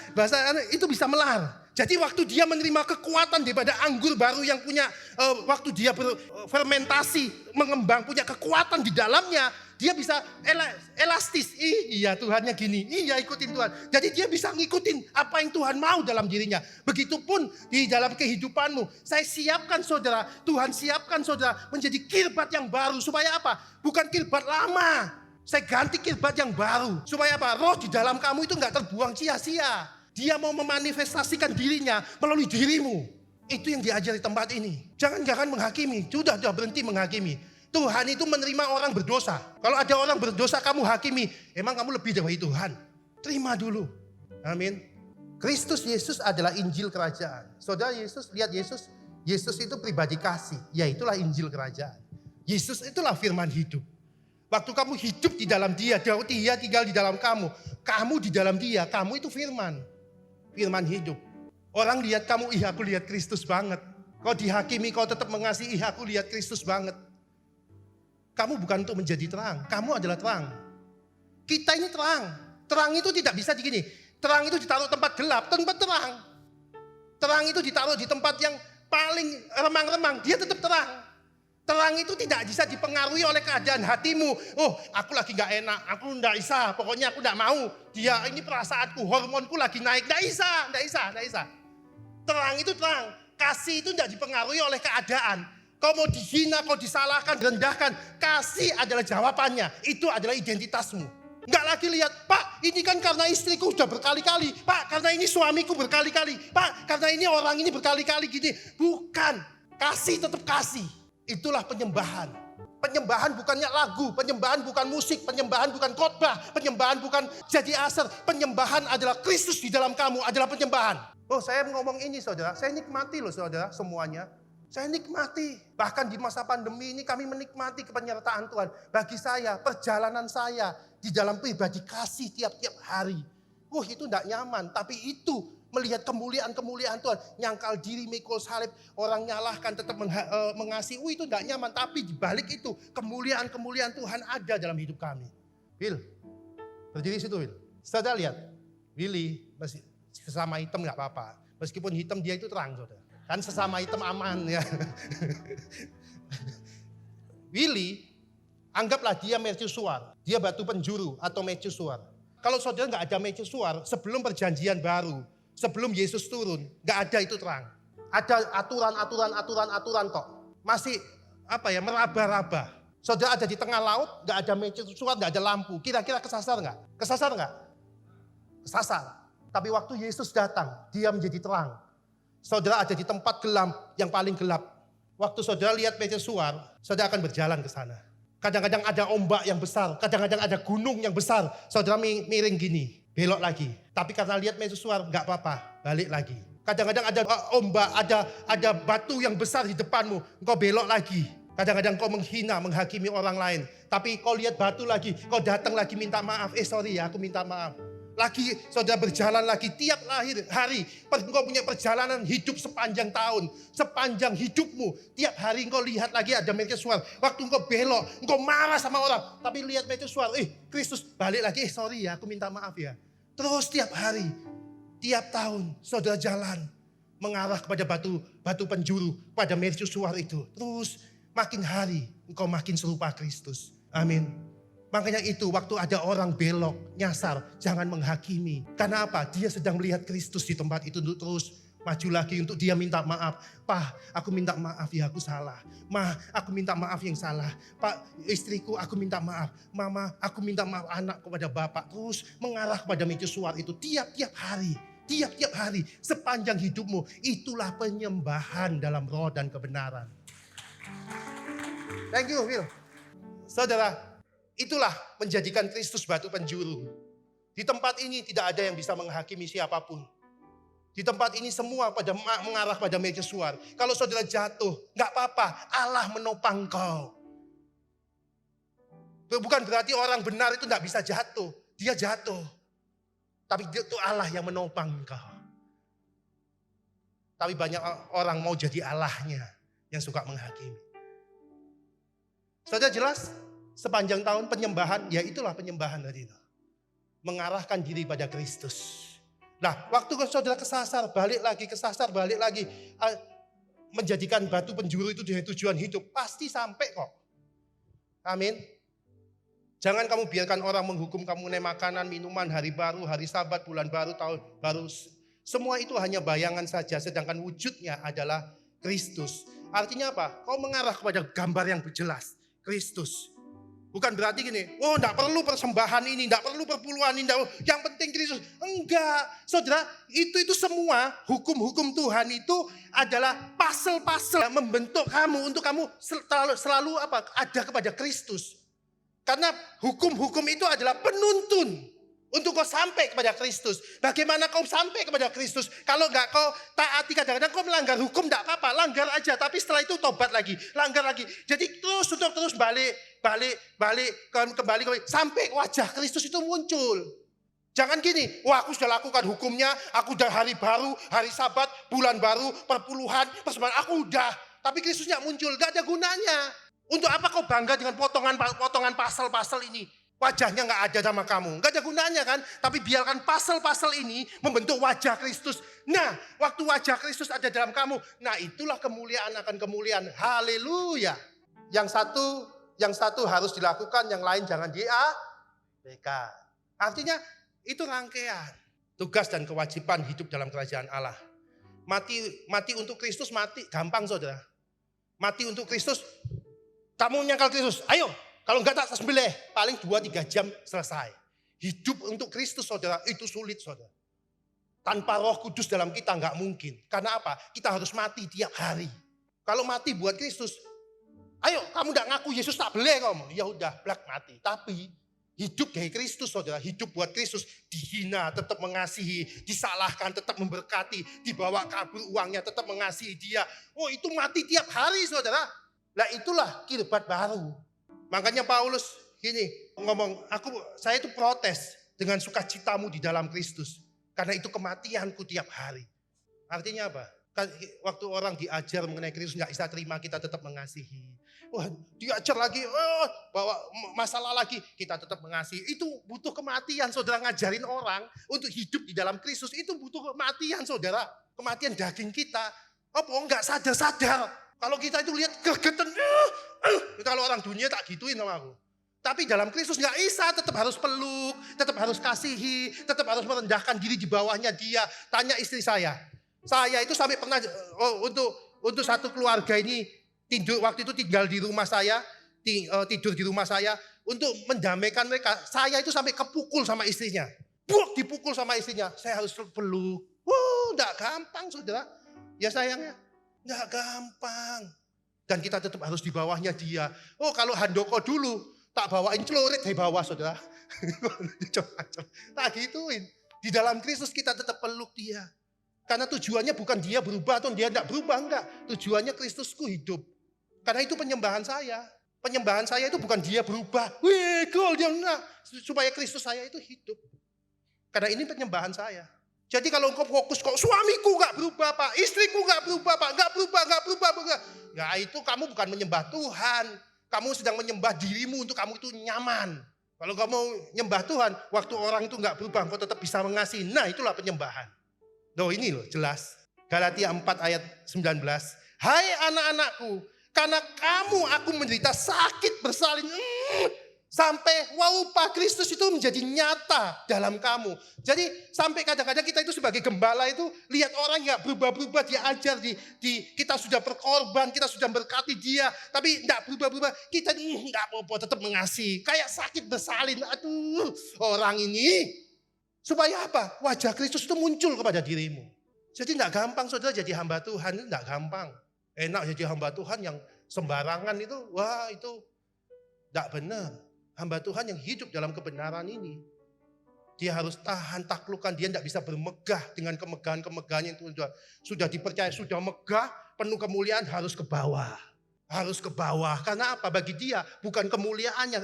itu bisa melar. Jadi waktu dia menerima kekuatan daripada anggur baru yang punya waktu dia berfermentasi, mengembang, punya kekuatan di dalamnya, dia bisa elastis. Iya Tuhannya gini, iya ikutin Tuhan. Jadi dia bisa ngikutin apa yang Tuhan mau dalam dirinya. Begitupun di dalam kehidupanmu. Saya siapkan saudara, Tuhan siapkan saudara menjadi kirbat yang baru. Supaya apa? Bukan kirbat lama. Saya ganti kirbat yang baru. Supaya apa? Roh di dalam kamu itu gak terbuang sia-sia. Dia mau memanifestasikan dirinya melalui dirimu. Itu yang diajari tempat ini. Jangan menghakimi, sudah berhenti menghakimi. Tuhan itu menerima orang berdosa. Kalau ada orang berdosa kamu hakimi, emang kamu lebih dari Tuhan. Terima dulu. Amin. Kristus Yesus adalah Injil kerajaan. Saudara Yesus, lihat Yesus. Yesus itu pribadi kasih. Ya itulah Injil kerajaan. Yesus itulah firman hidup. Waktu kamu hidup di dalam dia tinggal di dalam kamu. Kamu di dalam dia, kamu itu firman. Firman hidup. Orang lihat kamu, aku lihat Kristus banget. Kau dihakimi, kau tetap mengasihi, aku lihat Kristus banget. Kamu bukan untuk menjadi terang, kamu adalah terang. Kita ini terang. Terang itu tidak bisa begini. Terang itu ditaruh tempat gelap, tempat terang. Terang itu ditaruh di tempat yang paling remang-remang, dia tetap terang. Terang itu tidak bisa dipengaruhi oleh keadaan hatimu. Oh, aku lagi gak enak, aku gak bisa, pokoknya aku gak mau. Dia ini perasaanku, hormonku lagi naik, gak bisa. Terang itu terang, kasih itu tidak dipengaruhi oleh keadaan. Kau mau dihina, kau disalahkan, direndahkan, kasih adalah jawabannya. Itu adalah identitasmu. Enggak lagi lihat, Pak ini kan karena istriku sudah berkali-kali. Pak karena ini suamiku berkali-kali. Pak karena ini orang ini berkali-kali gini. Bukan, kasih tetap kasih. Itulah penyembahan. Penyembahan bukannya lagu, penyembahan bukan musik, penyembahan bukan khotbah, penyembahan bukan jadi asar. Penyembahan adalah Kristus di dalam kamu adalah penyembahan. Oh saya ngomong ini saudara, saya nikmati loh saudara semuanya. Saya nikmati, bahkan di masa pandemi ini kami menikmati penyertaan Tuhan. Bagi saya, perjalanan saya di dalam pribadi kasih tiap-tiap hari. Itu tidak nyaman, tapi itu melihat kemuliaan-kemuliaan Tuhan. Nyangkal diri, mikul salib, orang nyalahkan tetap mengasihi. Itu tidak nyaman, tapi di balik itu kemuliaan-kemuliaan Tuhan ada dalam hidup kami. Will, berdiri situ Will. Saudara lihat, Willy masih sesama hitam gak apa-apa. Meskipun hitam dia itu terang saudara. Kan sesama hitam aman ya. Willy, anggaplah dia mercusuar. Dia batu penjuru atau mercusuar. Kalau saudara gak ada mercusuar, sebelum perjanjian baru, sebelum Yesus turun, gak ada itu terang. Ada aturan kok. Masih meraba-raba. Saudara ada di tengah laut, gak ada mercusuar, gak ada lampu. Kira-kira kesasar gak? Kesasar. Tapi waktu Yesus datang, dia menjadi terang. Saudara ada di tempat gelap yang paling gelap. Waktu saudara lihat mercusuar, saudara akan berjalan ke sana. Kadang-kadang ada ombak yang besar, kadang-kadang ada gunung yang besar. Saudara miring gini, belok lagi. Tapi karena lihat mercusuar, gak apa-apa, balik lagi. Kadang-kadang ada ombak, ada batu yang besar di depanmu, engkau belok lagi. Kadang-kadang kau menghina, menghakimi orang lain. Tapi kau lihat batu lagi, kau datang lagi minta maaf. Sorry ya, aku minta maaf. Lagi saudara berjalan lagi tiap hari. Engkau punya perjalanan hidup sepanjang tahun. Sepanjang hidupmu. Tiap hari engkau lihat lagi ada mercusuar. Waktu engkau belok, engkau marah sama orang. Tapi lihat mercusuar, Kristus balik lagi. Sorry ya, aku minta maaf ya. Terus tiap hari, tiap tahun saudara jalan. Mengarah kepada batu penjuru. Pada mercusuar itu. Terus makin hari engkau makin serupa Kristus. Amin. Makanya itu waktu ada orang belok, nyasar, jangan menghakimi. Karena apa? Dia sedang melihat Kristus di tempat itu untuk terus maju lagi untuk dia minta maaf. Pak, aku minta maaf ya aku salah. Ma, aku minta maaf yang salah. Pak, istriku aku minta maaf. Mama, aku minta maaf anak kepada bapak. Terus mengarah kepada mercusuar itu tiap-tiap hari. Tiap-tiap hari sepanjang hidupmu. Itulah penyembahan dalam roh dan kebenaran. Thank you, Will. Saudara, itulah menjadikan Kristus batu penjuru. Di tempat ini tidak ada yang bisa menghakimi siapapun. Di tempat ini semua mengarah pada mercusuar. Kalau saudara jatuh, gak apa-apa. Allah menopang kau. Bukan berarti orang benar itu gak bisa jatuh. Dia jatuh. Tapi itu Allah yang menopang kau. Tapi banyak orang mau jadi Allahnya yang suka menghakimi. Saudara jelas? Sepanjang tahun penyembahan, ya itulah penyembahan tadi itu. Mengarahkan diri pada Kristus. Nah, waktu saudara kesasar, balik lagi. Menjadikan batu penjuru itu dengan tujuan hidup. Pasti sampai kok. Amin. Jangan kamu biarkan orang menghukum kamu mengenai makanan, minuman, hari baru, hari Sabat, bulan baru, tahun baru. Semua itu hanya bayangan saja, sedangkan wujudnya adalah Kristus. Artinya apa? Kau mengarah kepada gambar yang jelas. Kristus. Bukan berarti gini, oh enggak perlu persembahan ini, enggak perlu perpuluhan ini, yang penting Kristus. Enggak, saudara, itu semua hukum-hukum Tuhan itu adalah pasal-pasal yang membentuk kamu untuk kamu selalu ada kepada Kristus. Karena hukum-hukum itu adalah penuntun untuk kau sampai kepada Kristus. Bagaimana kau sampai kepada Kristus? Kalau enggak kau taati, kadang-kadang kau melanggar hukum, enggak apa-apa, langgar aja. Tapi setelah itu tobat lagi, langgar lagi. Jadi terus balik kembali sampai wajah Kristus itu muncul. Jangan gini, wah aku sudah lakukan hukumnya, aku udah hari baru, hari Sabat, bulan baru, perpuluhan, persembahan, aku udah. Tapi Kristusnya muncul, enggak ada gunanya. Untuk apa kau bangga dengan potongan pasal-pasal ini? Wajahnya nggak ada sama kamu, nggak ada gunanya kan? Tapi biarkan pasal-pasal ini membentuk wajah Kristus. Nah, waktu wajah Kristus ada dalam kamu, nah itulah kemuliaan akan kemuliaan. Haleluya. Yang satu harus dilakukan, yang lain jangan diabaikan. Artinya itu rangkaian tugas dan kewajiban hidup dalam kerajaan Allah. Mati untuk Kristus, mati gampang saudara. Mati untuk Kristus, kamu menyangkal Kristus, ayo. Kalau enggak tak sembelih, paling 2-3 jam selesai. Hidup untuk Kristus saudara, itu sulit saudara. Tanpa Roh Kudus dalam kita enggak mungkin. Karena apa? Kita harus mati tiap hari. Kalau mati buat Kristus, ayo kamu enggak ngaku Yesus tak boleh kamu. Ya udah, blak mati. Tapi hidup dari Kristus saudara, hidup buat Kristus, dihina tetap mengasihi, disalahkan tetap memberkati, dibawa kabur uangnya tetap mengasihi dia. Oh itu mati tiap hari saudara. Nah itulah kirbat baru. Makanya Paulus gini ngomong, saya itu protes dengan sukacitamu di dalam Kristus. Karena itu kematianku tiap hari. Artinya apa? Waktu orang diajar mengenai Kristus nggak bisa terima, kita tetap mengasihi. Wah, diajar lagi, bawa masalah lagi, kita tetap mengasihi. Itu butuh kematian saudara, ngajarin orang untuk hidup di dalam Kristus. Itu butuh kematian saudara. Kematian daging kita. Apa enggak sadar-sadar. Kalau kita itu lihat gregetan, kalau orang dunia tak gituin sama aku. Tapi dalam Kristus nggak bisa, tetap harus peluk, tetap harus kasihi, tetap harus merendahkan diri di bawahnya dia. Tanya istri saya itu sampai pernah untuk satu keluarga ini waktu itu tinggal di rumah saya, tidur di rumah saya untuk mendamaikan mereka. Saya itu sampai kepukul sama istrinya, dipukul sama istrinya. Saya harus peluk. Nggak gampang saudara. Ya sayangnya. Nggak gampang. Dan kita tetap harus di bawahnya dia. Oh kalau Handoko dulu, tak bawain celurit dari bawah saudara. Tak gituin. Di dalam Kristus kita tetap peluk dia. Karena tujuannya bukan dia berubah atau dia tidak berubah, enggak. Tujuannya Kristusku hidup. Karena itu penyembahan saya. Penyembahan saya itu bukan dia berubah. Dia enggak. Supaya Kristus saya itu hidup. Karena ini penyembahan saya. Jadi kalau engkau fokus kok suamiku gak berubah pak, istriku gak berubah pak, gak berubah. Ya itu kamu bukan menyembah Tuhan. Kamu sedang menyembah dirimu untuk kamu itu nyaman. Kalau kamu menyembah Tuhan, waktu orang itu gak berubah, engkau tetap bisa mengasihi. Nah itulah penyembahan. Loh ini loh jelas. Galatia 4 ayat 19. Hai anak-anakku, karena kamu aku menderita sakit bersalin. Sampai upah Kristus itu menjadi nyata dalam kamu. Jadi sampai kadang-kadang kita itu sebagai gembala itu lihat orang nggak berubah-berubah, dia ajar kita sudah berkorban, kita sudah berkati dia, tapi nggak berubah-berubah. Kita nggak apa-apa, tetap mengasihi. Kayak sakit bersalin. Aduh, orang ini supaya apa? Wajah Kristus itu muncul kepada dirimu. Jadi nggak gampang saudara jadi hamba Tuhan, itu nggak gampang. Enak jadi hamba Tuhan yang sembarangan itu, wah itu nggak benar. Hamba Tuhan yang hidup dalam kebenaran ini, dia harus tahan taklukan, dia tidak bisa bermegah dengan kemegahan-kemegahan yang sudah dipercaya, sudah megah, penuh kemuliaan, harus ke bawah. Harus ke bawah, karena apa? Bagi dia bukan kemuliaannya,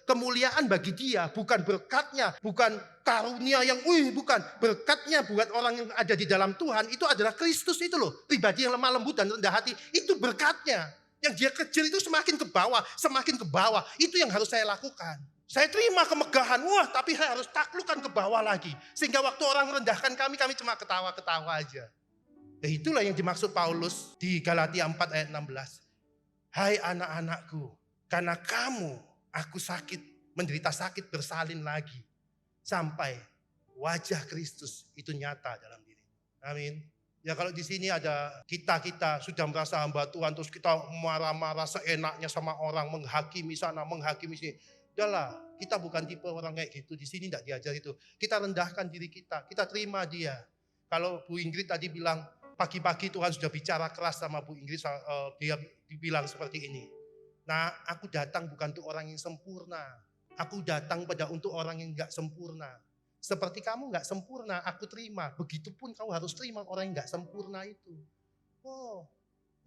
kemuliaan bagi dia bukan berkatnya, bukan karunia yang bukan. Berkatnya buat orang yang ada di dalam Tuhan, itu adalah Kristus itu loh. Pribadi yang lemah lembut dan rendah hati, itu berkatnya. Yang dia kecil itu semakin ke bawah, semakin ke bawah. Itu yang harus saya lakukan. Saya terima kemegahan, tapi saya harus taklukkan ke bawah lagi. Sehingga waktu orang merendahkan kami cuma ketawa-ketawa aja. Nah, itulah yang dimaksud Paulus di Galatia 4 ayat 16. Hai anak-anakku, karena kamu, aku menderita sakit bersalin lagi. Sampai wajah Kristus itu nyata dalam diri. Amin. Ya kalau di sini ada kita sudah merasa hamba Tuhan, terus kita marah-marah seenaknya sama orang, menghakimi sana, menghakimi sini. Udahlah, kita bukan tipe orang kayak gitu. Di sini tidak diajar itu. Kita rendahkan diri kita terima dia. Kalau Bu Ingrid tadi bilang, pagi-pagi Tuhan sudah bicara keras sama Bu Ingrid, dia dibilang seperti ini. Nah, aku datang bukan untuk orang yang sempurna. Aku datang untuk orang yang enggak sempurna. Seperti kamu nggak sempurna, aku terima. Begitupun kau harus terima orang yang nggak sempurna itu. Oh,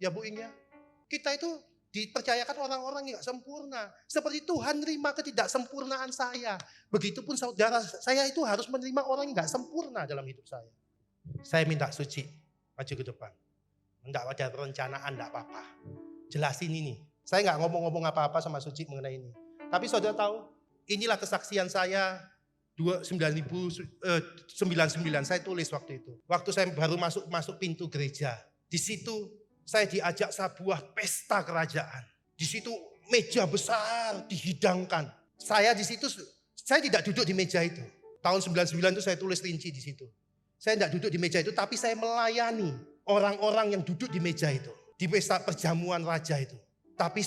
ya Bu Ing ya. Kita itu dipercayakan orang-orang yang nggak sempurna. Seperti Tuhan terima ketidaksempurnaan saya. Begitupun saudara saya itu harus menerima orang yang nggak sempurna dalam hidup saya. Saya minta suci, maju ke depan. Enggak ada perencanaan, enggak apa-apa. Jelasin ini. Saya nggak ngomong-ngomong apa-apa sama Suci mengenai ini. Tapi saudara tahu, inilah kesaksian saya 1999 saya tulis waktu itu. Waktu saya baru masuk pintu gereja. Di situ saya diajak sebuah pesta kerajaan. Di situ meja besar dihidangkan. Saya di situ, saya tidak duduk di meja itu. Tahun 99 itu saya tulis rinci di situ. Saya tidak duduk di meja itu, tapi saya melayani orang-orang yang duduk di meja itu. Di pesta perjamuan raja itu. Tapi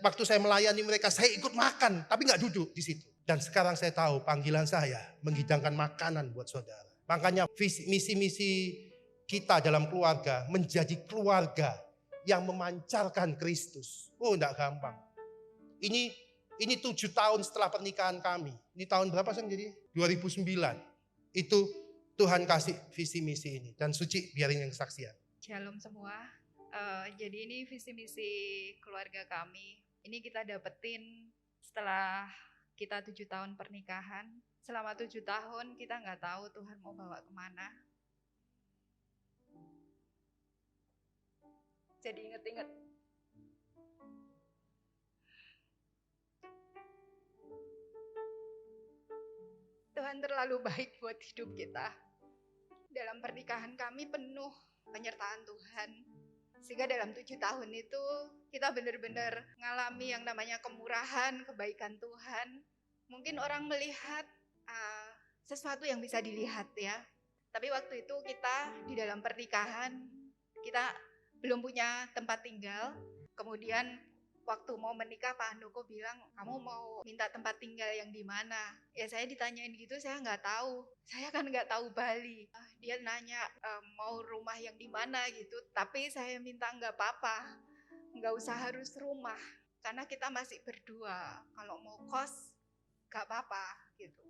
waktu saya melayani mereka, saya ikut makan, tapi nggak duduk di situ. Dan sekarang saya tahu panggilan saya menghidangkan makanan buat saudara. Makanya misi-misi kita dalam keluarga menjadi keluarga yang memancarkan Kristus. Oh, enggak gampang. Ini 7 tahun setelah pernikahan kami. Ini tahun berapa sih jadi? 2009. Itu Tuhan kasih visi misi ini. Dan Suci biarin yang kesaksian. Shalom semua. Jadi ini visi misi keluarga kami. Ini kita dapetin setelah kita 7 tahun pernikahan. Selama 7 tahun kita nggak tahu Tuhan mau bawa kemana. Jadi inget-inget. Tuhan terlalu baik buat hidup kita. Dalam pernikahan kami penuh penyertaan Tuhan. Sehingga dalam 7 tahun itu kita benar-benar ngalami yang namanya kemurahan, kebaikan Tuhan. Mungkin orang melihat sesuatu yang bisa dilihat ya. Tapi waktu itu kita di dalam pernikahan, kita belum punya tempat tinggal. Kemudian waktu mau menikah Pak Handoko bilang, kamu mau minta tempat tinggal yang di mana? Ya saya ditanyain gitu, saya nggak tahu. Saya kan nggak tahu Bali. Dia nanya mau rumah yang di mana gitu. Tapi saya minta nggak apa-apa, nggak usah harus rumah. Karena kita masih berdua. Kalau mau kos, nggak apa-apa gitu.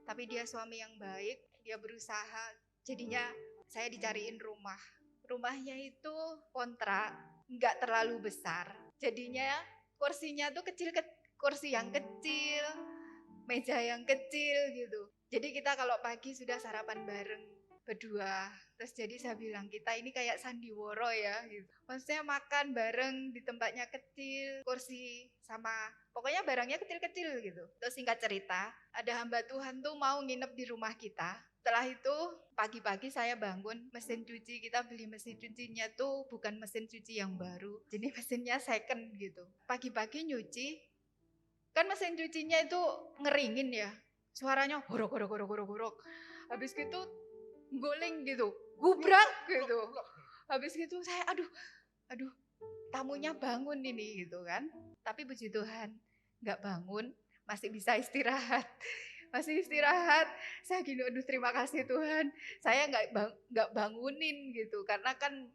Tapi dia suami yang baik, dia berusaha. Jadinya saya dicariin rumah. Rumahnya itu kontrak, nggak terlalu besar. Jadinya kursinya tuh kursi yang kecil, meja yang kecil gitu. Jadi kita kalau pagi sudah sarapan bareng berdua. Terus jadi saya bilang kita ini kayak sandiwara ya gitu. Maksudnya makan bareng di tempatnya kecil, kursi sama pokoknya barangnya kecil-kecil gitu. Terus singkat cerita, ada hamba Tuhan tuh mau nginep di rumah kita. Setelah itu pagi-pagi saya bangun mesin cuci, kita beli mesin cucinya tuh bukan mesin cuci yang baru, jadi mesinnya second gitu. Pagi-pagi nyuci, kan mesin cucinya itu ngeringin ya, suaranya gorok. Habis gitu goleng gitu, gubrak gitu. Habis gitu saya aduh tamunya bangun ini gitu kan. Tapi puji Tuhan nggak bangun, masih bisa istirahat. Masih istirahat, saya gini, aduh terima kasih Tuhan, saya nggak bangunin gitu, karena kan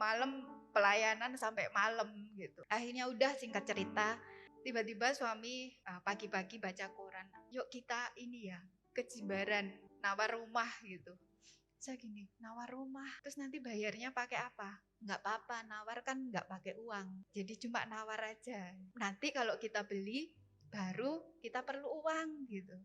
malam pelayanan sampai malam gitu. Akhirnya udah singkat cerita, tiba-tiba suami pagi-pagi baca koran, yuk kita ini ya ke Jimbaran, nawar rumah gitu. Saya gini, nawar rumah, terus nanti bayarnya pakai apa? Nggak apa-apa, nawar kan nggak pakai uang, jadi cuma nawar aja. Nanti kalau kita beli, baru kita perlu uang gitu.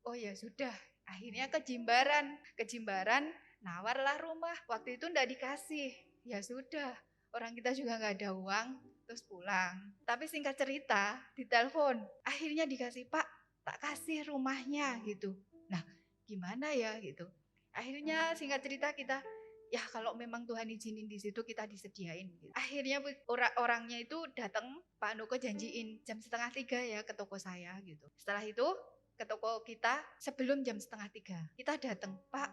Oh ya sudah, akhirnya ke Jimbaran nawarlah rumah. Waktu itu enggak dikasih, ya sudah, orang kita juga nggak ada uang, terus pulang. Tapi singkat cerita, ditelepon, akhirnya dikasih, Pak, tak kasih rumahnya gitu. Nah gimana ya gitu. Akhirnya singkat cerita kita, ya kalau memang Tuhan izinin di situ kita disediain. Gitu. Akhirnya orangnya itu datang, Pak Handoko janjiin jam 2:30 ya ke toko saya gitu. Setelah itu ke toko kita sebelum jam 2:30 kita datang, Pak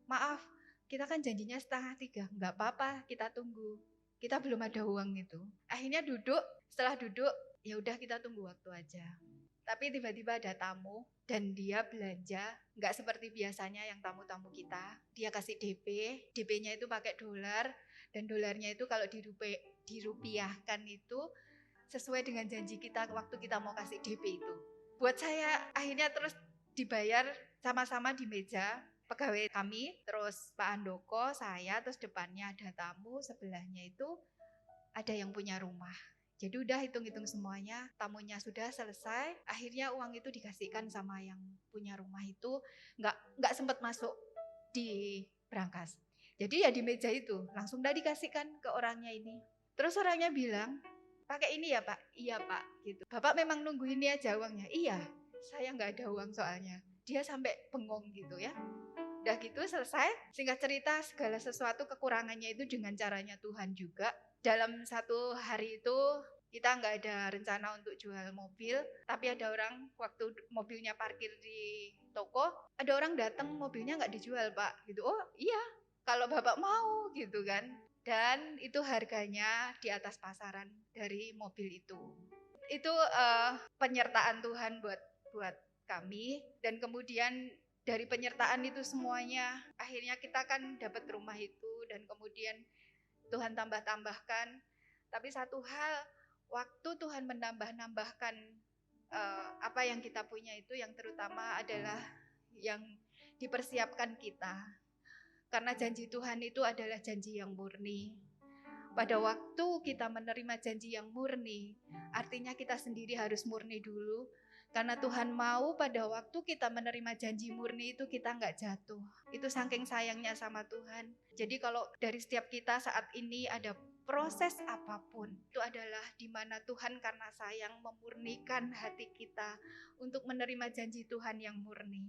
maaf kita kan janjinya 2:30, nggak apa-apa kita tunggu. Kita belum ada uang itu. Akhirnya duduk, setelah duduk ya udah kita tunggu waktu aja. Tapi tiba-tiba ada tamu dan dia belanja nggak seperti biasanya yang tamu-tamu kita. Dia kasih DP-nya itu pakai dolar dan dolarnya itu kalau dirupiahkan itu sesuai dengan janji kita waktu kita mau kasih DP itu. Buat saya akhirnya terus dibayar sama-sama di meja pegawai kami, terus Pak Andoko, saya, terus depannya ada tamu, sebelahnya itu ada yang punya rumah. Jadi udah hitung-hitung semuanya, tamunya sudah selesai, akhirnya uang itu dikasihkan sama yang punya rumah itu, nggak sempat masuk di brankas. Jadi ya di meja itu, langsung udah dikasihkan ke orangnya ini. Terus orangnya bilang, pakai ini ya Pak? Iya Pak, gitu. Bapak memang nunggu ini aja uangnya? Iya, saya nggak ada uang soalnya. Dia sampai bengong gitu ya. Udah gitu selesai, singkat cerita segala sesuatu kekurangannya itu dengan caranya Tuhan juga. Dalam satu hari itu kita nggak ada rencana untuk jual mobil, tapi ada orang waktu mobilnya parkir di toko, ada orang datang mobilnya nggak dijual Pak, gitu. Oh iya, kalau Bapak mau gitu kan. Dan itu harganya di atas pasaran dari mobil itu. Itu penyertaan Tuhan buat kami, dan kemudian dari penyertaan itu semuanya akhirnya kita kan dapat rumah itu, dan kemudian Tuhan tambah-tambahkan. Tapi satu hal, waktu Tuhan menambah-nambahkan apa yang kita punya itu, yang terutama adalah yang dipersiapkan kita. Karena janji Tuhan itu adalah janji yang murni. Pada waktu kita menerima janji yang murni, artinya kita sendiri harus murni dulu. Karena Tuhan mau pada waktu kita menerima janji murni itu kita nggak jatuh. Itu saking sayangnya sama Tuhan. Jadi kalau dari setiap kita saat ini ada proses apapun, itu adalah di mana Tuhan karena sayang memurnikan hati kita untuk menerima janji Tuhan yang murni.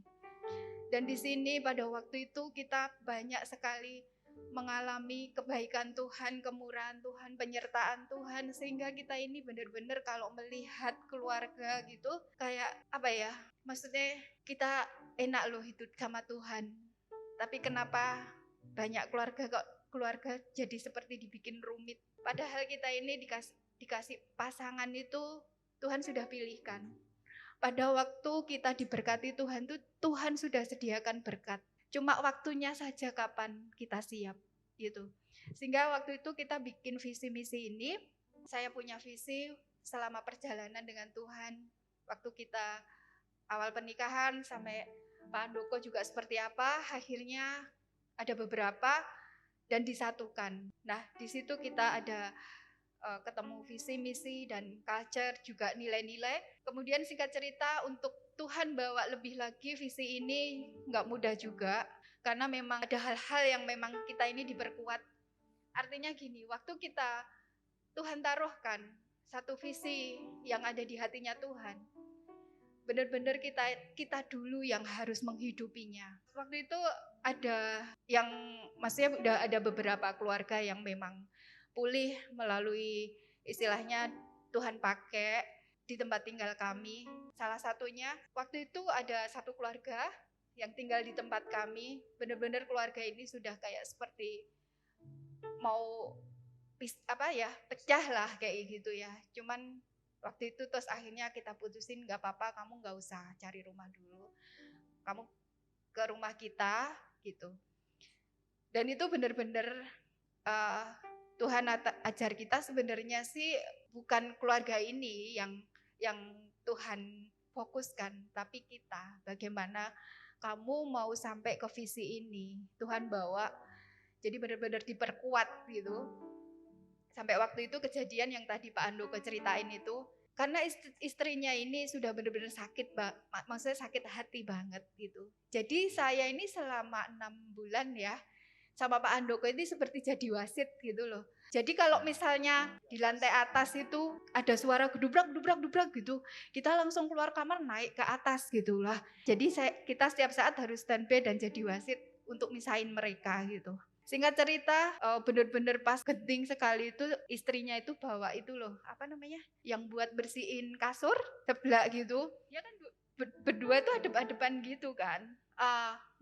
Dan di sini pada waktu itu kita banyak sekali mengalami kebaikan Tuhan, kemurahan Tuhan, penyertaan Tuhan, sehingga kita ini benar-benar kalau melihat keluarga gitu kayak apa ya, maksudnya kita enak loh hidup sama Tuhan, tapi kenapa banyak keluarga jadi seperti dibikin rumit, padahal kita ini dikasih pasangan itu Tuhan sudah pilihkan. Pada waktu kita diberkati Tuhan tuh, Tuhan sudah sediakan berkat. Cuma waktunya saja kapan kita siap gitu. Sehingga waktu itu kita bikin visi misi ini, saya punya visi selama perjalanan dengan Tuhan. Waktu kita awal pernikahan sampai Pak Andoko juga seperti apa, akhirnya ada beberapa dan disatukan. Nah, di situ kita ada ketemu visi misi dan culture, juga nilai-nilai. Kemudian singkat cerita, untuk Tuhan bawa lebih lagi visi ini nggak mudah juga, karena memang ada hal-hal yang memang kita ini diperkuat. Artinya gini, waktu Tuhan taruhkan satu visi yang ada di hatinya Tuhan, benar-benar kita dulu yang harus menghidupinya. Waktu itu ada yang, maksudnya udah ada beberapa keluarga yang memang pulih melalui istilahnya Tuhan pakai di tempat tinggal kami. Salah satunya waktu itu ada satu keluarga yang tinggal di tempat kami, benar-benar keluarga ini sudah kayak seperti mau pecah lah kayak gitu ya. Cuman waktu itu terus akhirnya kita putusin, nggak apa-apa, kamu nggak usah cari rumah dulu, kamu ke rumah kita gitu. Dan itu benar-benar Tuhan ajar kita sebenarnya sih bukan keluarga ini yang Tuhan fokuskan, tapi kita. Bagaimana kamu mau sampai ke visi ini, Tuhan bawa. Jadi benar-benar diperkuat gitu. Sampai waktu itu kejadian yang tadi Pak Andoko ceritain itu, karena istrinya ini sudah benar-benar sakit, maksudnya sakit hati banget gitu. Jadi saya ini selama 6 bulan ya, sama Pak Andoko ini seperti jadi wasit gitu loh. Jadi kalau misalnya di lantai atas itu ada suara gedubrak gitu, kita langsung keluar kamar naik ke atas gitu lah. Jadi kita setiap saat harus standby dan jadi wasit untuk misahin mereka gitu. Singkat cerita, benar-benar pas genting sekali itu istrinya itu bawa itu loh, apa namanya, yang buat bersihin kasur sebelah gitu. Ya kan berdua itu adep-adepan gitu kan.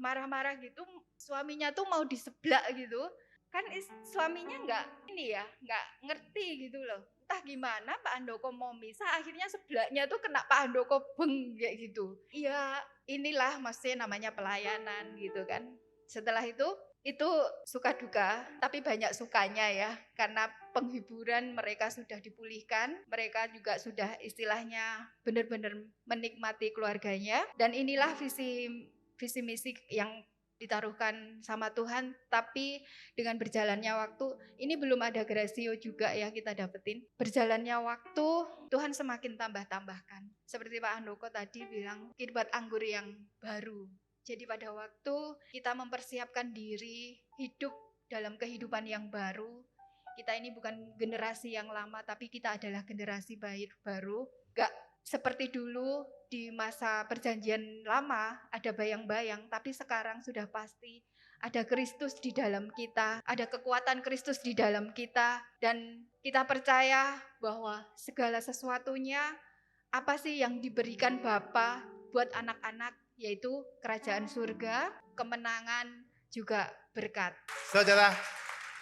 marah-marah gitu, suaminya tuh mau diseblak gitu. Kan suaminya nggak ngerti gitu loh. Entah gimana Pak Handoko mau misah, akhirnya seblaknya tuh kena Pak Handoko beng kayak gitu. Iya, inilah maksudnya namanya pelayanan gitu kan. Setelah itu suka duka, tapi banyak sukanya ya. Karena penghiburan mereka sudah dipulihkan, mereka juga sudah istilahnya benar-benar menikmati keluarganya. Dan inilah visi misi yang ditaruhkan sama Tuhan, tapi dengan berjalannya waktu, ini belum ada grasio juga ya kita dapetin. Berjalannya waktu, Tuhan semakin tambah-tambahkan. Seperti Pak Handoko tadi bilang, kirbat anggur yang baru. Jadi pada waktu kita mempersiapkan diri hidup dalam kehidupan yang baru, kita ini bukan generasi yang lama, tapi kita adalah generasi baru. Gak seperti dulu di masa perjanjian lama ada bayang-bayang, tapi sekarang sudah pasti ada Kristus di dalam kita, ada kekuatan Kristus di dalam kita, dan kita percaya bahwa segala sesuatunya apa sih yang diberikan Bapa buat anak-anak, yaitu kerajaan surga, kemenangan, juga berkat. Saudara,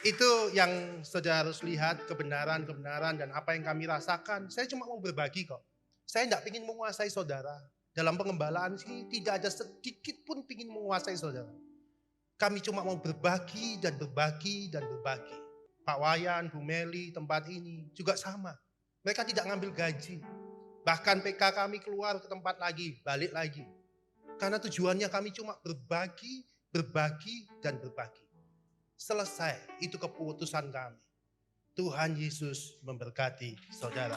itu yang saudara harus lihat, kebenaran dan apa yang kami rasakan. Saya cuma mau berbagi kok. Saya tidak ingin menguasai saudara. Dalam pengembalaan sini tidak ada sedikit pun ingin menguasai saudara. Kami cuma mau berbagi dan berbagi dan berbagi. Pak Wayan, Bu Meli, tempat ini juga sama. Mereka tidak ngambil gaji. Bahkan PK kami keluar ke tempat lagi, balik lagi. Karena tujuannya kami cuma berbagi, dan berbagi. Selesai, itu keputusan kami. Tuhan Yesus memberkati saudara.